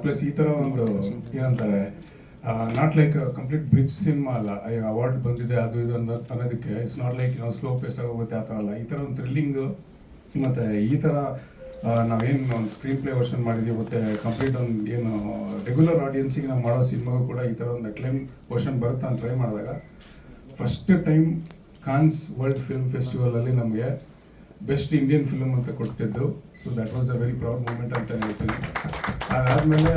Plus ಈ ಥರ ಒಂದು ಏನಂತಾರೆ not like complete bridge cinema ಅಲ್ಲ, ಈಗ ಅವಾರ್ಡ್ ಬಂದಿದೆ ಅದು ಇದು ಅನ್ನೋದಕ್ಕೆ ಇಟ್ಸ್ ನಾಟ್ ಲೈಕ್ ನಾವು ಸ್ಲೋ ಪೇಸ್ ಆಗೋಗುತ್ತೆ ಆ ಥರ ಅಲ್ಲ. ಈ ಥರ ಒಂದು ಥ್ರಿಲ್ಲಿಂಗು ಮತ್ತು ಈ ಥರ ನಾವೇನು ಒಂದು ಸ್ಕ್ರೀನ್ ಪ್ಲೇ ವರ್ಷನ್ ಮಾಡಿದ್ದೀವಿ ಮತ್ತು ಕಂಪ್ಲೀಟ್ ಒಂದು ಏನು ರೆಗ್ಯುಲರ್ ಆಡಿಯನ್ಸಿಗೆ ನಾವು ಮಾಡೋ ಸಿನಿಮಾಗೂ ಕೂಡ ಈ ಥರ ಒಂದು ಅಕ್ಲೈಮ್ ವರ್ಷನ್ ಬರುತ್ತೆ ಅಂತ ಟ್ರೈ ಮಾಡಿದಾಗ first time Cannes world film ಫೆಸ್ಟಿವಲಲ್ಲಿ ನಮಗೆ ಬೆಸ್ಟ್ ಇಂಡಿಯನ್ ಫಿಲ್ಮ್ ಅಂತ ಕೊಟ್ಟಿದ್ದು. So that was a very proud moment ಅಂತ ಹೇಳ್ತೀನಿ. ಅದಾದಮೇಲೆ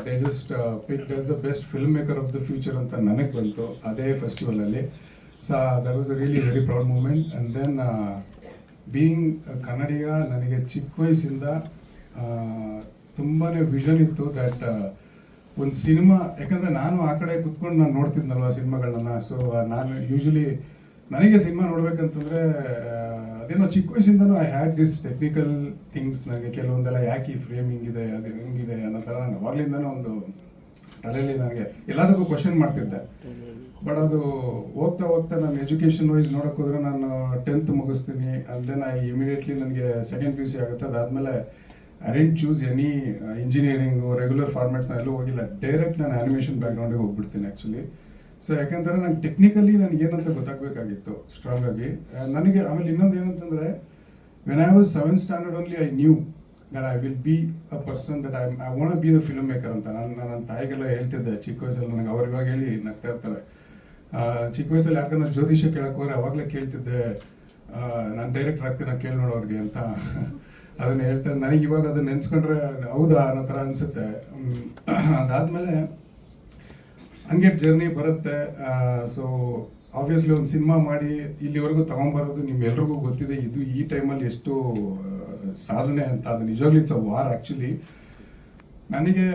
they just pick us the best film maker of the future ಅಂತ ನನಗೆ ಬಂತು ಅದೇ ಫೆಸ್ಟಿವಲಲ್ಲಿ. So that was a really very proud moment. And then being Kannadiga, ನನಗೆ ಚಿಕ್ಕ ವಯಸ್ಸಿಂದ ತುಂಬಾ ವಿಷನ್ ಇತ್ತು ದ್ಯಾಟ್ ಒಂದು ಸಿನಿಮಾ, ಯಾಕಂದರೆ ನಾನು ಆ ಕಡೆ ಕುತ್ಕೊಂಡು ನಾನು ನೋಡ್ತಿದ್ನಲ್ವ ಸಿನಿಮಾಗಳನ್ನ. ಸೊ ನಾನು ಯೂಶ್ವಲಿ ನನಗೆ ಸಿನಿಮಾ ನೋಡ್ಬೇಕಂತಂದರೆ ಅದೇನೋ ಚಿಕ್ಕ ವಯಸ್ಸಿಂದನೂ I had this technical things. ನನಗೆ ಕೆಲವೊಂದೆಲ್ಲ ಯಾಕೆ ಈ ಫ್ರೇಮ್ ಹಿಂಗಿದೆ, ಅದು ಹಿಂಗಿದೆ ಅನ್ನೋ ಥರ ನಾನು ಅವಾಗಲಿಂದನೂ ಒಂದು ತಲೆಯಲ್ಲಿ ನನಗೆ ಎಲ್ಲದಕ್ಕೂ ಕ್ವಶನ್ ಮಾಡ್ತಿದ್ದೆ. ಬಟ್ ಅದು ಹೋಗ್ತಾ ಹೋಗ್ತಾ ನಾನು ಎಜುಕೇಷನ್ ವೈಸ್ ನೋಡೋಕೆ ಹೋದ್ರೆ ನಾನು 10th ಮುಗಿಸ್ತೀನಿ. ಆ್ಯಂಡ್ ದೆನ್ ಇಮಿಡಿಯೇಟ್ಲಿ ನನಗೆ ಸೆಕೆಂಡ್ PUC ಆಗುತ್ತೆ. ಅದಾದಮೇಲೆ I didn't choose any engineering regular ಫಾರ್ಮ್ಯಾಟ್ಸ್ನ ಎಲ್ಲೂ ಹೋಗಿಲ್ಲ. ಡೈರೆಕ್ಟ್ ನಾನು ಆ್ಯನಿಮೇಷನ್ ಬ್ಯಾಕ್ಗ್ರೌಂಡಿಗೆ ಹೋಗ್ಬಿಡ್ತೀನಿ ಆ್ಯಕ್ಚುಲಿ. ಸೊ ಯಾಕಂದರೆ ನಂಗೆ ಟೆಕ್ನಿಕಲಿ ನನಗೆ ಏನಂತ ಗೊತ್ತಾಗಬೇಕಾಗಿತ್ತು ಸ್ಟ್ರಾಂಗ್ ಆಗಿ. ನನಗೆ ಆಮೇಲೆ ಇನ್ನೊಂದು ಏನಂತಂದರೆ when I was 7th standard only I knew that I will be a person that I want B the film maker ಅಂತ. ನಾನು ನನ್ನ ತಾಯಿಗೆಲ್ಲ ಹೇಳ್ತಿದ್ದೆ ಚಿಕ್ಕ ವಯಸ್ಸಲ್ಲಿ. ನನಗೆ ಅವ್ರು ಇವಾಗ ಹೇಳಿ ನಗ್ತಾ ಇರ್ತಾರೆ. ಚಿಕ್ಕ ವಯಸ್ಸಲ್ಲಿ ಯಾಕಂದ್ರೆ ಜ್ಯೋತಿಷ್ಯ ಕೇಳಕ್ಕೆ ಹೋದ್ರೆ ಅವಾಗಲೇ ಕೇಳ್ತಿದ್ದೆ, ನಾನು ಡೈರೆಕ್ಟರ್ ಆಗ್ತೀನಿ ಕೇಳಿ ನೋಡೋರಿಗೆ ಅಂತ. ಅದನ್ನ ಹೇಳ್ತಾರೆ. ನನಗೆ ಇವಾಗ ಅದನ್ನ ನೆನ್ಸ್ಕೊಂಡ್ರೆ ಹೌದಾ ಅನ್ನೋ ಥರ ಅನಿಸುತ್ತೆ. ಅದಾದಮೇಲೆ ಹಂಗೆ ಜರ್ನಿ ಬರುತ್ತೆ. ಸೊ ಆಬ್ವಿಯಸ್ಲಿ ಒಂದು ಸಿನಿಮಾ ಮಾಡಿ ಇಲ್ಲಿವರೆಗೂ ತಗೊಂಬರೋದು ನಿಮ್ಮೆಲ್ರಿಗೂ ಗೊತ್ತಿದೆ. ಇದು ಈ ಟೈಮಲ್ಲಿ ಎಷ್ಟು ಸಾಧನೆ ಅಂತ. ಅದು ನಿಜವಾಗ್ಲೂ ಇಟ್ಸ್ ಅ ವಾರ್ ಆ್ಯಕ್ಚುಲಿ. ನನಗೆ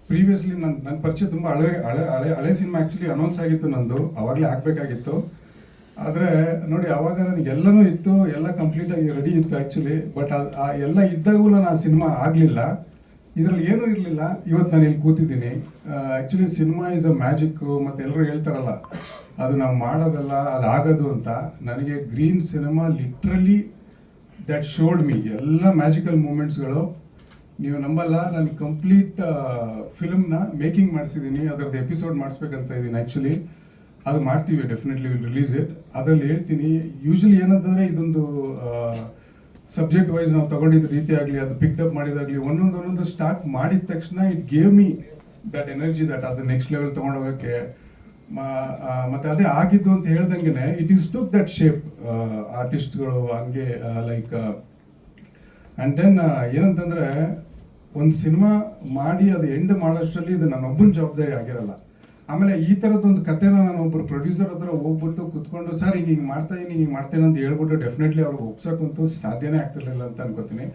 ಪ್ರೀವಿಯಸ್ಲಿ ನನ್ನ ಪರಿಚಯ ತುಂಬ ಹಳೆ ಸಿನಿಮಾ ಆ್ಯಕ್ಚುಲಿ ಅನೌನ್ಸ್ ಆಗಿತ್ತು ನಂದು, ಆವಾಗಲೇ ಆಗಬೇಕಾಗಿತ್ತು. ಆದರೆ ನೋಡಿ ಆವಾಗ ನನಗೆ ಎಲ್ಲನೂ ಇತ್ತು, ಎಲ್ಲ ಕಂಪ್ಲೀಟಾಗಿ ರೆಡಿ ಇತ್ತು ಆ್ಯಕ್ಚುಲಿ. ಬಟ್ ಎಲ್ಲ ಇದ್ದಾಗೂ ನಾನು ಆ ಸಿನಿಮಾ ಆಗಲಿಲ್ಲ. ಇದರಲ್ಲಿ ಏನೂ ಇರಲಿಲ್ಲ. ಇವತ್ತು ನಾನು ಇಲ್ಲಿ ಕೂತಿದ್ದೀನಿ. Actually cinema is a magic. ಮತ್ತು ಎಲ್ಲರೂ ಹೇಳ್ತಾರಲ್ಲ ಅದು ನಾವು ಮಾಡೋದಲ್ಲ ಅದು ಆಗೋದು ಅಂತ. ನನಗೆ green cinema literally that showed me ಎಲ್ಲ ಮ್ಯಾಜಿಕಲ್ ಮೂಮೆಂಟ್ಸ್ಗಳು. ನೀವು ನಂಬಲ್ಲ, ನಾನು ಕಂಪ್ಲೀಟ್ ಫಿಲ್ಮ್ನ ಮೇಕಿಂಗ್ ಮಾಡಿಸಿದ್ದೀನಿ. ಅದರದ್ದು ಎಪಿಸೋಡ್ ಮಾಡಿಸ್ಬೇಕಂತ ಇದ್ದೀನಿ ಆ್ಯಕ್ಚುಲಿ. ಅದು ಮಾಡ್ತೀವಿ, ಡೆಫಿನೆಟ್ಲಿ ವಿಲ್ ರಿಲೀಸ್ ಇಟ್. ಅದರಲ್ಲಿ ಹೇಳ್ತೀನಿ. ಯೂಶ್ವಲಿ ಏನಂತಂದರೆ ಇದೊಂದು ಸಬ್ಜೆಕ್ಟ್ ವೈಸ್ ನಾವು ತಗೊಂಡಿದ್ದ ರೀತಿ ಆಗಲಿ, ಅದು ಪಿಕ್ಅಪ್ ಮಾಡಿದಾಗಲಿ, ಒಂದೊಂದು ಸ್ಟಾರ್ಟ್ ಮಾಡಿದ ತಕ್ಷಣ it gave me that energy that ಅದು ನೆಕ್ಸ್ಟ್ ಲೆವೆಲ್ ತೊಗೊಂಡೋಗೋಕ್ಕೆ. ಮತ್ತು ಅದೇ ಆಗಿದ್ದು ಅಂತ ಹೇಳ್ದಂಗೆ it is took that shape. ಆರ್ಟಿಸ್ಟ್ಗಳು ಹಂಗೆ ಲೈಕ್ ಆ್ಯಂಡ್ ದೆನ್ ಏನಂತಂದರೆ ಒಂದು ಸಿನಿಮಾ ಮಾಡಿ ಅದು ಎಂಡ್ ಮಾಡೋಷ್ಟರಲ್ಲಿ ಇದು ನನ್ನೊಬ್ಬನ ಜವಾಬ್ದಾರಿ ಆಗಿರಲ್ಲ. ಆಮೇಲೆ ಈ ಥರದ್ದೊಂದು ಕಥೆನ ನಾನು ಒಬ್ಬರು ಪ್ರೊಡ್ಯೂಸರ್ ಹತ್ರ ಹೋಗ್ಬಿಟ್ಟು ಕುತ್ಕೊಂಡು ಸರ್ ಹಿಂಗೆ ಮಾಡ್ತೇನೆ ಅಂತ ಹೇಳ್ಬಿಟ್ಟು ಡೆಫಿನೆಟ್ಲಿ ಅವ್ರಿಗೆ ಒಪ್ಸೋಕ್ಕಂತೂ ಸಾಧ್ಯನೇ ಆಗ್ತಿರ್ಲಿಲ್ಲ ಅಂತ ಅನ್ಕೋತೀನಿ.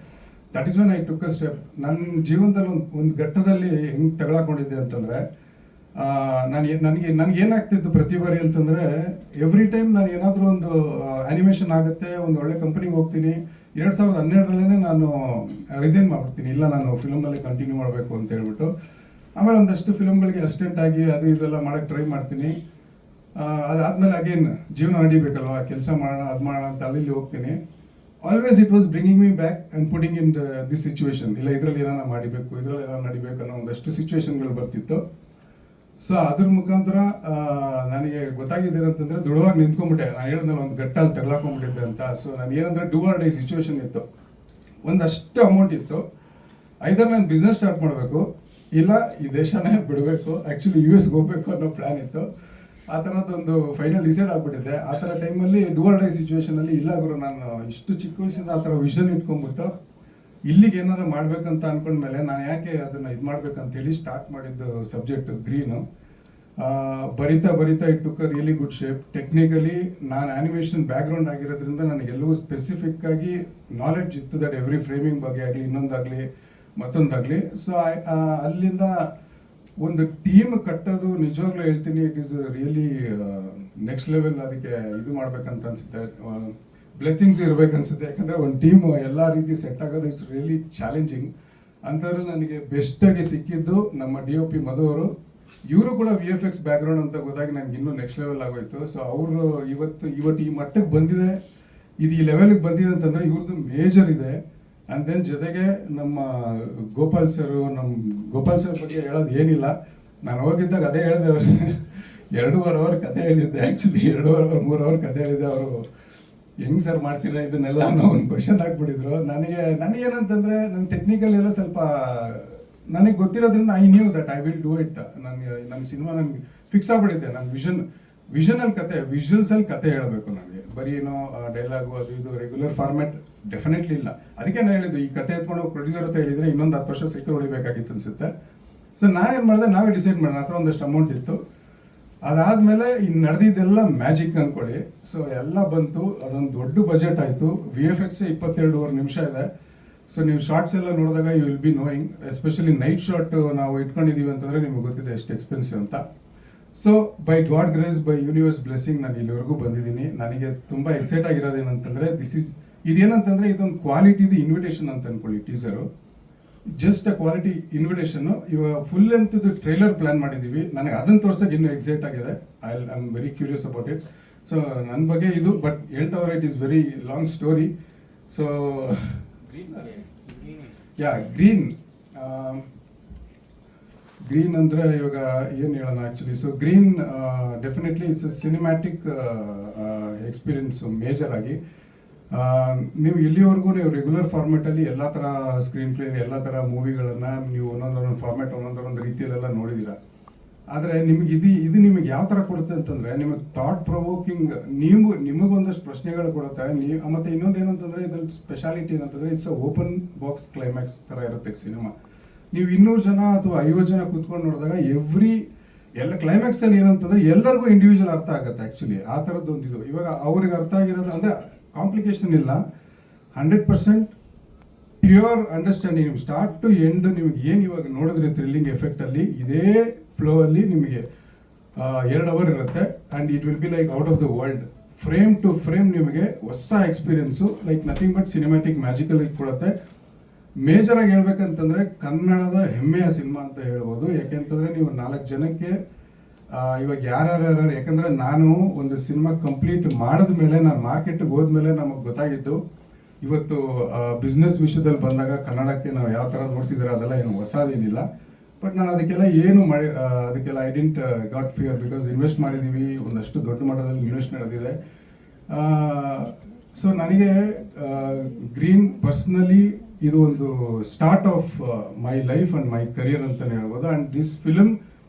That is when I took a step. ನನ್ನ ಜೀವನದಲ್ಲಿ ಒಂದು ಘಟ್ಟದಲ್ಲಿ ಹೆಂಗೆ ತಗೊಳಕೊಂಡಿದ್ದೆ ಅಂತಂದರೆ ನನಗೆ ಏನಾಗ್ತಿತ್ತು ಪ್ರತಿ ಬಾರಿ ಅಂತಂದರೆ ಎವ್ರಿ ಟೈಮ್ ನಾನು ಏನಾದರೂ ಒಂದು ಆ್ಯನಿಮೇಷನ್ ಆಗುತ್ತೆ, ಒಂದು ಒಳ್ಳೆ ಕಂಪ್ನಿಗೆ ಹೋಗ್ತೀನಿ. 2012ರಲ್ಲೇ ನಾನು ರಿಸೈನ್ ಮಾಡ್ಬಿಡ್ತೀನಿ, ಇಲ್ಲ ನಾನು ಫಿಲ್ಮಲ್ಲಿ ಕಂಟಿನ್ಯೂ ಮಾಡಬೇಕು ಅಂತ ಹೇಳ್ಬಿಟ್ಟು. ಆಮೇಲೆ ಒಂದಷ್ಟು ಫಿಲ್ಮ್ಗಳಿಗೆ ಅಸಿಸ್ಟೆಂಟ್ ಆಗಿ ಅದು ಇದೆಲ್ಲ ಮಾಡೋಕ್ಕೆ ಟ್ರೈ ಮಾಡ್ತೀನಿ. ಅದಾದಮೇಲೆ ಅಗೇನ್ ಜೀವನ ನಡಿಬೇಕಲ್ವ, ಕೆಲಸ ಮಾಡೋಣ ಅದು ಮಾಡೋಣ ಅಂತ ಅಲ್ಲಿ ಹೋಗ್ತೀನಿ. Always it was bringing me back and putting in this situation. ಇಲ್ಲ ಇದರಲ್ಲಿ ಏನಾರ ಮಾಡಿಬೇಕು, ಇದರಲ್ಲಿ ಏನಾರು ನಡಿಬೇಕು ಅನ್ನೋ ಒಂದಷ್ಟು ಸಿಚುವೇಶನ್ಗಳು ಬರ್ತಿತ್ತು. ಸೊ ಅದ್ರ ಮುಖಾಂತರ ನನಗೆ ಗೊತ್ತಾಗಿದ್ದೇನಂತಂದರೆ ದೃಢವಾಗಿ ನಿಂತ್ಕೊಂಡ್ಬಿಟ್ಟೆ. ನಾನು ಹೇಳಿದ್ನಲ್ಲ ಒಂದು ಗಟ್ಟಲ್ಲಿ ತಗೊಳಕೊಂಡ್ಬಿಟ್ಟಿದ್ದೆ ಅಂತ. ಸೊ ನಾನು ಏನಂದರೆ ಡೂ ಆರ್ ಡೈ ಸಿಚುವೇಶನ್ ಇತ್ತು. ಒಂದಷ್ಟು ಅಮೌಂಟ್ ಇತ್ತು. ಐದರ್ ನಾನು ಬಿಸ್ನೆಸ್ ಸ್ಟಾರ್ಟ್ ಮಾಡಬೇಕು, ಇಲ್ಲ ಈ ದೇಶನೇ ಬಿಡಬೇಕು, ಆ್ಯಕ್ಚುಲಿ US ಹೋಗ್ಬೇಕು ಅನ್ನೋ ಪ್ಲ್ಯಾನ್ ಇತ್ತು. ಆ ಥರದ್ದೊಂದು ಫೈನಲ್ ಡಿಸೈಡ್ ಆಗಿಬಿಟ್ಟಿದ್ದೆ. ಆ ಥರ ಟೈಮಲ್ಲಿ ಡೂ ಆರ್ ಡೈ ಸಿಚುವೇಶನಲ್ಲಿ ಇಲ್ಲ ಗುರು, ನಾನು ಇಷ್ಟು ಚಿಕ್ಕ ವಯಸ್ಸಿಂದ ಆ ಥರ ವಿಷನ್ ಇಟ್ಕೊಂಡ್ಬಿಟ್ಟು ಇಲ್ಲಿಗೆ ಏನಾರು ಮಾಡ್ಬೇಕಂತ ಅಂದ್ಕೊಂಡ್ಮೇಲೆ ನಾನು ಯಾಕೆ ಅದನ್ನು ಇದು ಮಾಡ್ಬೇಕಂತೇಳಿ ಸ್ಟಾರ್ಟ್ ಮಾಡಿದ್ದು ಸಬ್ಜೆಕ್ಟ್ ಗ್ರೀನು. ಬರಿತಾ it took a really good shape. Technically ನಾನು ಆ್ಯನಿಮೇಷನ್ ಬ್ಯಾಕ್ಗ್ರೌಂಡ್ ಆಗಿರೋದ್ರಿಂದ ನನಗೆಲ್ಲವೂ ಸ್ಪೆಸಿಫಿಕ್ ಆಗಿ ನಾಲೆಡ್ಜ್ ಇತ್ತು ದಟ್ ಎವ್ರಿ ಫ್ರೇಮಿಂಗ್ ಬಗ್ಗೆ ಆಗಲಿ, ಇನ್ನೊಂದಾಗಲಿ ಮತ್ತೊಂದಾಗಲಿ. ಸೊ ಅಲ್ಲಿಂದ ಒಂದು ಟೀಮ್ ಕಟ್ಟೋದು ನಿಜವಾಗ್ಲೂ ಹೇಳ್ತೀನಿ, it is really next level. ಅದಕ್ಕೆ ಇದು ಮಾಡ್ಬೇಕಂತ ಅನ್ಸುತ್ತೆ, ಬ್ಲೆಸ್ಸಿಂಗ್ಸ್ ಇರಬೇಕನ್ಸುತ್ತೆ. ಯಾಕಂದರೆ ಒಂದು ಟೀಮ್ ಎಲ್ಲ ರೀತಿ ಸೆಟ್ ಆಗೋದು ಇಟ್ಸ್ ರಿಯಲಿ ಚಾಲೆಂಜಿಂಗ್. ಅಂಥದ್ರಲ್ಲಿ ನನಗೆ ಬೆಸ್ಟಾಗಿ ಸಿಕ್ಕಿದ್ದು ನಮ್ಮ DOP ಮಧು ಅವರು. ಇವರು ಕೂಡ VFX ಬ್ಯಾಕ್ಗ್ರೌಂಡ್ ಅಂತ ಗೊತ್ತಾಗಿ ನನಗೆ ಇನ್ನೂ ನೆಕ್ಸ್ಟ್ ಲೆವೆಲ್ ಆಗೋಯ್ತು. ಸೊ ಅವರು ಇವತ್ತು ಈ ಮಟ್ಟಕ್ಕೆ ಬಂದಿದೆ, ಇದು ಈ ಲೆವೆಲ್ಗೆ ಬಂದಿದೆ ಅಂತಂದರೆ ಇವ್ರದ್ದು ಮೇಜರ್ ಇದೆ. ಆ್ಯಂಡ್ ದೆನ್ ಜೊತೆಗೆ ನಮ್ಮ ಗೋಪಾಲ್ ಸರ್ ಬಗ್ಗೆ ಹೇಳೋದು ಏನಿಲ್ಲ. ನಾನು ಹೋಗಿದ್ದಾಗ ಅದೇ ಹೇಳಿದೆ ಅವ್ರಿಗೆ 2.5 ಅವರ್ ಕತೆ ಹೇಳಿದ್ದೆ. ಆ್ಯಕ್ಚುಲಿ 2.5 3 ಅವರ್ ಕತೆ ಹೇಳಿದ್ದೆ. ಅವರು ಹೆಂಗೆ ಸರ್ ಮಾಡ್ತೀರಾ ಇದನ್ನೆಲ್ಲ ಅನ್ನೋ ಒಂದು ಕ್ವಶನ್ ಹಾಕ್ಬಿಟ್ಟಿದ್ರು. ನನಗೇನಂತಂದರೆ ನನ್ನ ಟೆಕ್ನಿಕಲ್ ಎಲ್ಲ ಸ್ವಲ್ಪ ನನಗೆ ಗೊತ್ತಿರೋದ್ರಿಂದ I knew that I will do it. ನನ್ನ ಸಿನಿಮಾ ನನಗೆ ಫಿಕ್ಸ್ ಆಗ್ಬಿಟ್ಟಿದ್ದೆ. ನನ್ನ ವಿಷನಲ್ಲಿ ಕತೆ, ವಿಜುವಲ್ಸಲ್ಲಿ ಕತೆ ಹೇಳಬೇಕು ನನಗೆ. ಬರೀ ಏನೋ ಡೈಲಾಗು ಅದು ಇದು ರೆಗ್ಯುಲರ್ ಫಾರ್ಮ್ಯಾಟ್ ಡೆಫಿನೆಟ್ಲಿ ಇಲ್ಲ. ಅದಕ್ಕೆ ನಾನು ಹೇಳಿದ್ದು, ಈ ಕತೆ ಎತ್ಕೊಂಡು ಪ್ರೊಡ್ಯೂಸರ್ ಹತ್ರ ಹೇಳಿದರೆ ಇನ್ನೊಂದು 10 ವರ್ಷ ಸೈಕಲ್ ಹೊಡಿಬೇಕಾಗಿತ್ತು ಅನಿಸುತ್ತೆ. ಸೊ ನಾನೇನು ಮಾಡಿದೆ, ನಾವೇ ಡಿಸೈಡ್ ಮಾಡೋಣ. ಹತ್ರ ಒಂದಷ್ಟು ಅಮೌಂಟ್ ಇತ್ತು. ಅದಾದಮೇಲೆ ಇನ್ನು ನಡೆದಿದ್ದೆಲ್ಲ ಮ್ಯಾಜಿಕ್ ಅಂದ್ಕೊಳ್ಳಿ. ಸೊ ಎಲ್ಲ ಬಂತು. ಅದೊಂದು ದೊಡ್ಡ ಬಜೆಟ್ ಆಯಿತು. VFX 22.5 ನಿಮಿಷ ಇದೆ. ಸೊ ನೀವು ಶಾರ್ಟ್ಸ್ ಎಲ್ಲ ನೋಡಿದಾಗ you will be knowing, especially night shot ನಾವು ಇಟ್ಕೊಂಡಿದ್ದೀವಿ ಅಂತಂದರೆ ನಿಮಗೆ ಗೊತ್ತಿದೆ ಎಷ್ಟು ಎಕ್ಸ್ಪೆನ್ಸಿವ್ ಅಂತ. So by God grace, by universe blessing ನಾನು ಇಲ್ಲಿವರೆಗೂ ಬಂದಿದ್ದೀನಿ. ನನಗೆ ತುಂಬ ಎಕ್ಸೈಟ್ ಆಗಿರೋದೇನಂತಂದರೆ ಇದೇನಂತಂದರೆ ಇದೊಂದು ಕ್ವಾಲಿಟಿದು ಇನ್ವಿಟೇಷನ್ ಅಂತ ಅಂದ್ಕೊಳ್ಳಿ. Teaser just a quality invitation. ಇವಾಗ ಫುಲ್ ಲೆಂತ್ದು ಟ್ರೈಲರ್ ಪ್ಲಾನ್ ಮಾಡಿದ್ದೀವಿ. ನನಗೆ ಅದನ್ನು ತೋರ್ಸೋಕೆ ಇನ್ನೂ ಎಕ್ಸೈಟ್ ಆಗಿದೆ. I am very curious about it. So ನನ್ನ ಬಗ್ಗೆ ಇದು, ಬಟ್ ಹೇಳ್ತಾ ಹೋದ್ರೆ it is very long story. So green ಅಂದರೆ ಇವಾಗ ಏನು ಹೇಳೋಣ actually. So green definitely it's a cinematic experience major ಆಗಿ. ನೀವು ಇಲ್ಲಿವರೆಗೂ ನೀವು ರೆಗ್ಯುಲರ್ ಫಾರ್ಮೆಟಲ್ಲಿ ಎಲ್ಲ ಥರ ಸ್ಕ್ರೀನ್ ಪ್ಲೇ, ಎಲ್ಲ ಥರ ಮೂವಿಗಳನ್ನು ನೀವು ಒಂದೊಂದೊಂದು ಫಾರ್ಮೆಟ್ ಒಂದೊಂದೊಂದು ರೀತಿಯಲ್ಲೆಲ್ಲ ನೋಡಿದ್ದೀರ. ಆದರೆ ನಿಮಗೆ ಇದು ನಿಮಗೆ ಯಾವ ಥರ ಕೊಡುತ್ತೆ ಅಂತಂದರೆ, ನಿಮಗೆ ಥಾಟ್ ಪ್ರೊವೋಕಿಂಗ್, ನಿಮಗೊಂದಷ್ಟು ಪ್ರಶ್ನೆಗಳು ಕೊಡುತ್ತೆ. ಮತ್ತು ಇನ್ನೊಂದು ಏನಂತಂದರೆ ಇದ್ರಲ್ಲಿ ಸ್ಪೆಷಾಲಿಟಿ ಏನಂತಂದರೆ it's a open box climax ಥರ ಇರುತ್ತೆ ಸಿನಿಮಾ. ನೀವು 200 ಜನ ಅಥವಾ 50 ಜನ ಕೂತ್ಕೊಂಡು ನೋಡಿದಾಗ ಎಲ್ಲ ಕ್ಲೈಮ್ಯಾಕ್ಸಲ್ಲಿ ಏನಂತಂದರೆ ಎಲ್ಲರಿಗೂ ಇಂಡಿವಿಜುವಲ್ ಅರ್ಥ ಆಗುತ್ತೆ ಆ್ಯಕ್ಚುಲಿ. ಆ ಥರದ್ದೊಂದು ಇದು ಇವಾಗ ಅವ್ರಿಗೆ ಅರ್ಥ ಆಗಿರೋದು ಅಂದರೆ ಕಾಂಪ್ಲಿಕೇಶನ್ ಇಲ್ಲ, 100% ಪ್ಯೂರ್ ಅಂಡರ್ಸ್ಟ್ಯಾಂಡಿಂಗ್. ನಿಮ್ಗೆ ಸ್ಟಾರ್ಟ್ ಟು ಎಂಡ್ ನಿಮ್ಗೆ ಏನು ಇವಾಗ ನೋಡಿದ್ರೆ ಥ್ರಿಲ್ಲಿಂಗ್ ಎಫೆಕ್ಟಲ್ಲಿ ಇದೇ ಫ್ಲೋ ಅಲ್ಲಿ ನಿಮಗೆ 2 ಅವರ್ ಇರುತ್ತೆ. And it will be like out of the world. Frame to frame ನಿಮಗೆ ಹೊಸ experience, like nothing but cinematic magical ಕೊಡುತ್ತೆ. ಮೇಜರ್ ಆಗಿ ಹೇಳ್ಬೇಕಂತಂದ್ರೆ ಕನ್ನಡದ ಹೆಮ್ಮೆಯ ಸಿನಿಮಾ ಅಂತ ಹೇಳ್ಬೋದು. ಯಾಕೆಂತಂದ್ರೆ ನೀವು 4 ಜನಕ್ಕೆ ಇವಾಗ ಯಾರ್ಯಾರು, ಯಾಕಂದ್ರೆ ನಾನು ಒಂದು ಸಿನಿಮಾ ಕಂಪ್ಲೀಟ್ ಮಾಡಿದ ಮೇಲೆ, ನಾನು ಮಾರ್ಕೆಟ್ಗೆ ಹೋದ್ಮೇಲೆ ನಮಗೆ ಗೊತ್ತಾಗಿದ್ದು, ಇವತ್ತು ಬಿಸ್ನೆಸ್ ವಿಷಯದಲ್ಲಿ ಬಂದಾಗ ಕನ್ನಡಕ್ಕೆ ನಾವು ಯಾವ ಥರ ನೋಡ್ತಿದ್ದಾರೆ ಅದೆಲ್ಲ ಏನು ಹೊಸದೇನಿಲ್ಲ. ಬಟ್ ನಾನು ಅದಕ್ಕೆಲ್ಲ ಅದಕ್ಕೆಲ್ಲ I didn't got fear, because invest ಮಾಡಿದ್ದೀವಿ, ಒಂದಷ್ಟು ದೊಡ್ಡ ಮಟ್ಟದಲ್ಲಿ ಇನ್ವೆಸ್ಟ್ ನಡೆದಿದೆ. ಸೊ ನನಗೆ ಗ್ರೀನ್ ಪರ್ಸ್ನಲಿ ಇದು ಒಂದು start of my life and my career ಅಂತಲೇ ಹೇಳ್ಬೋದು. And this film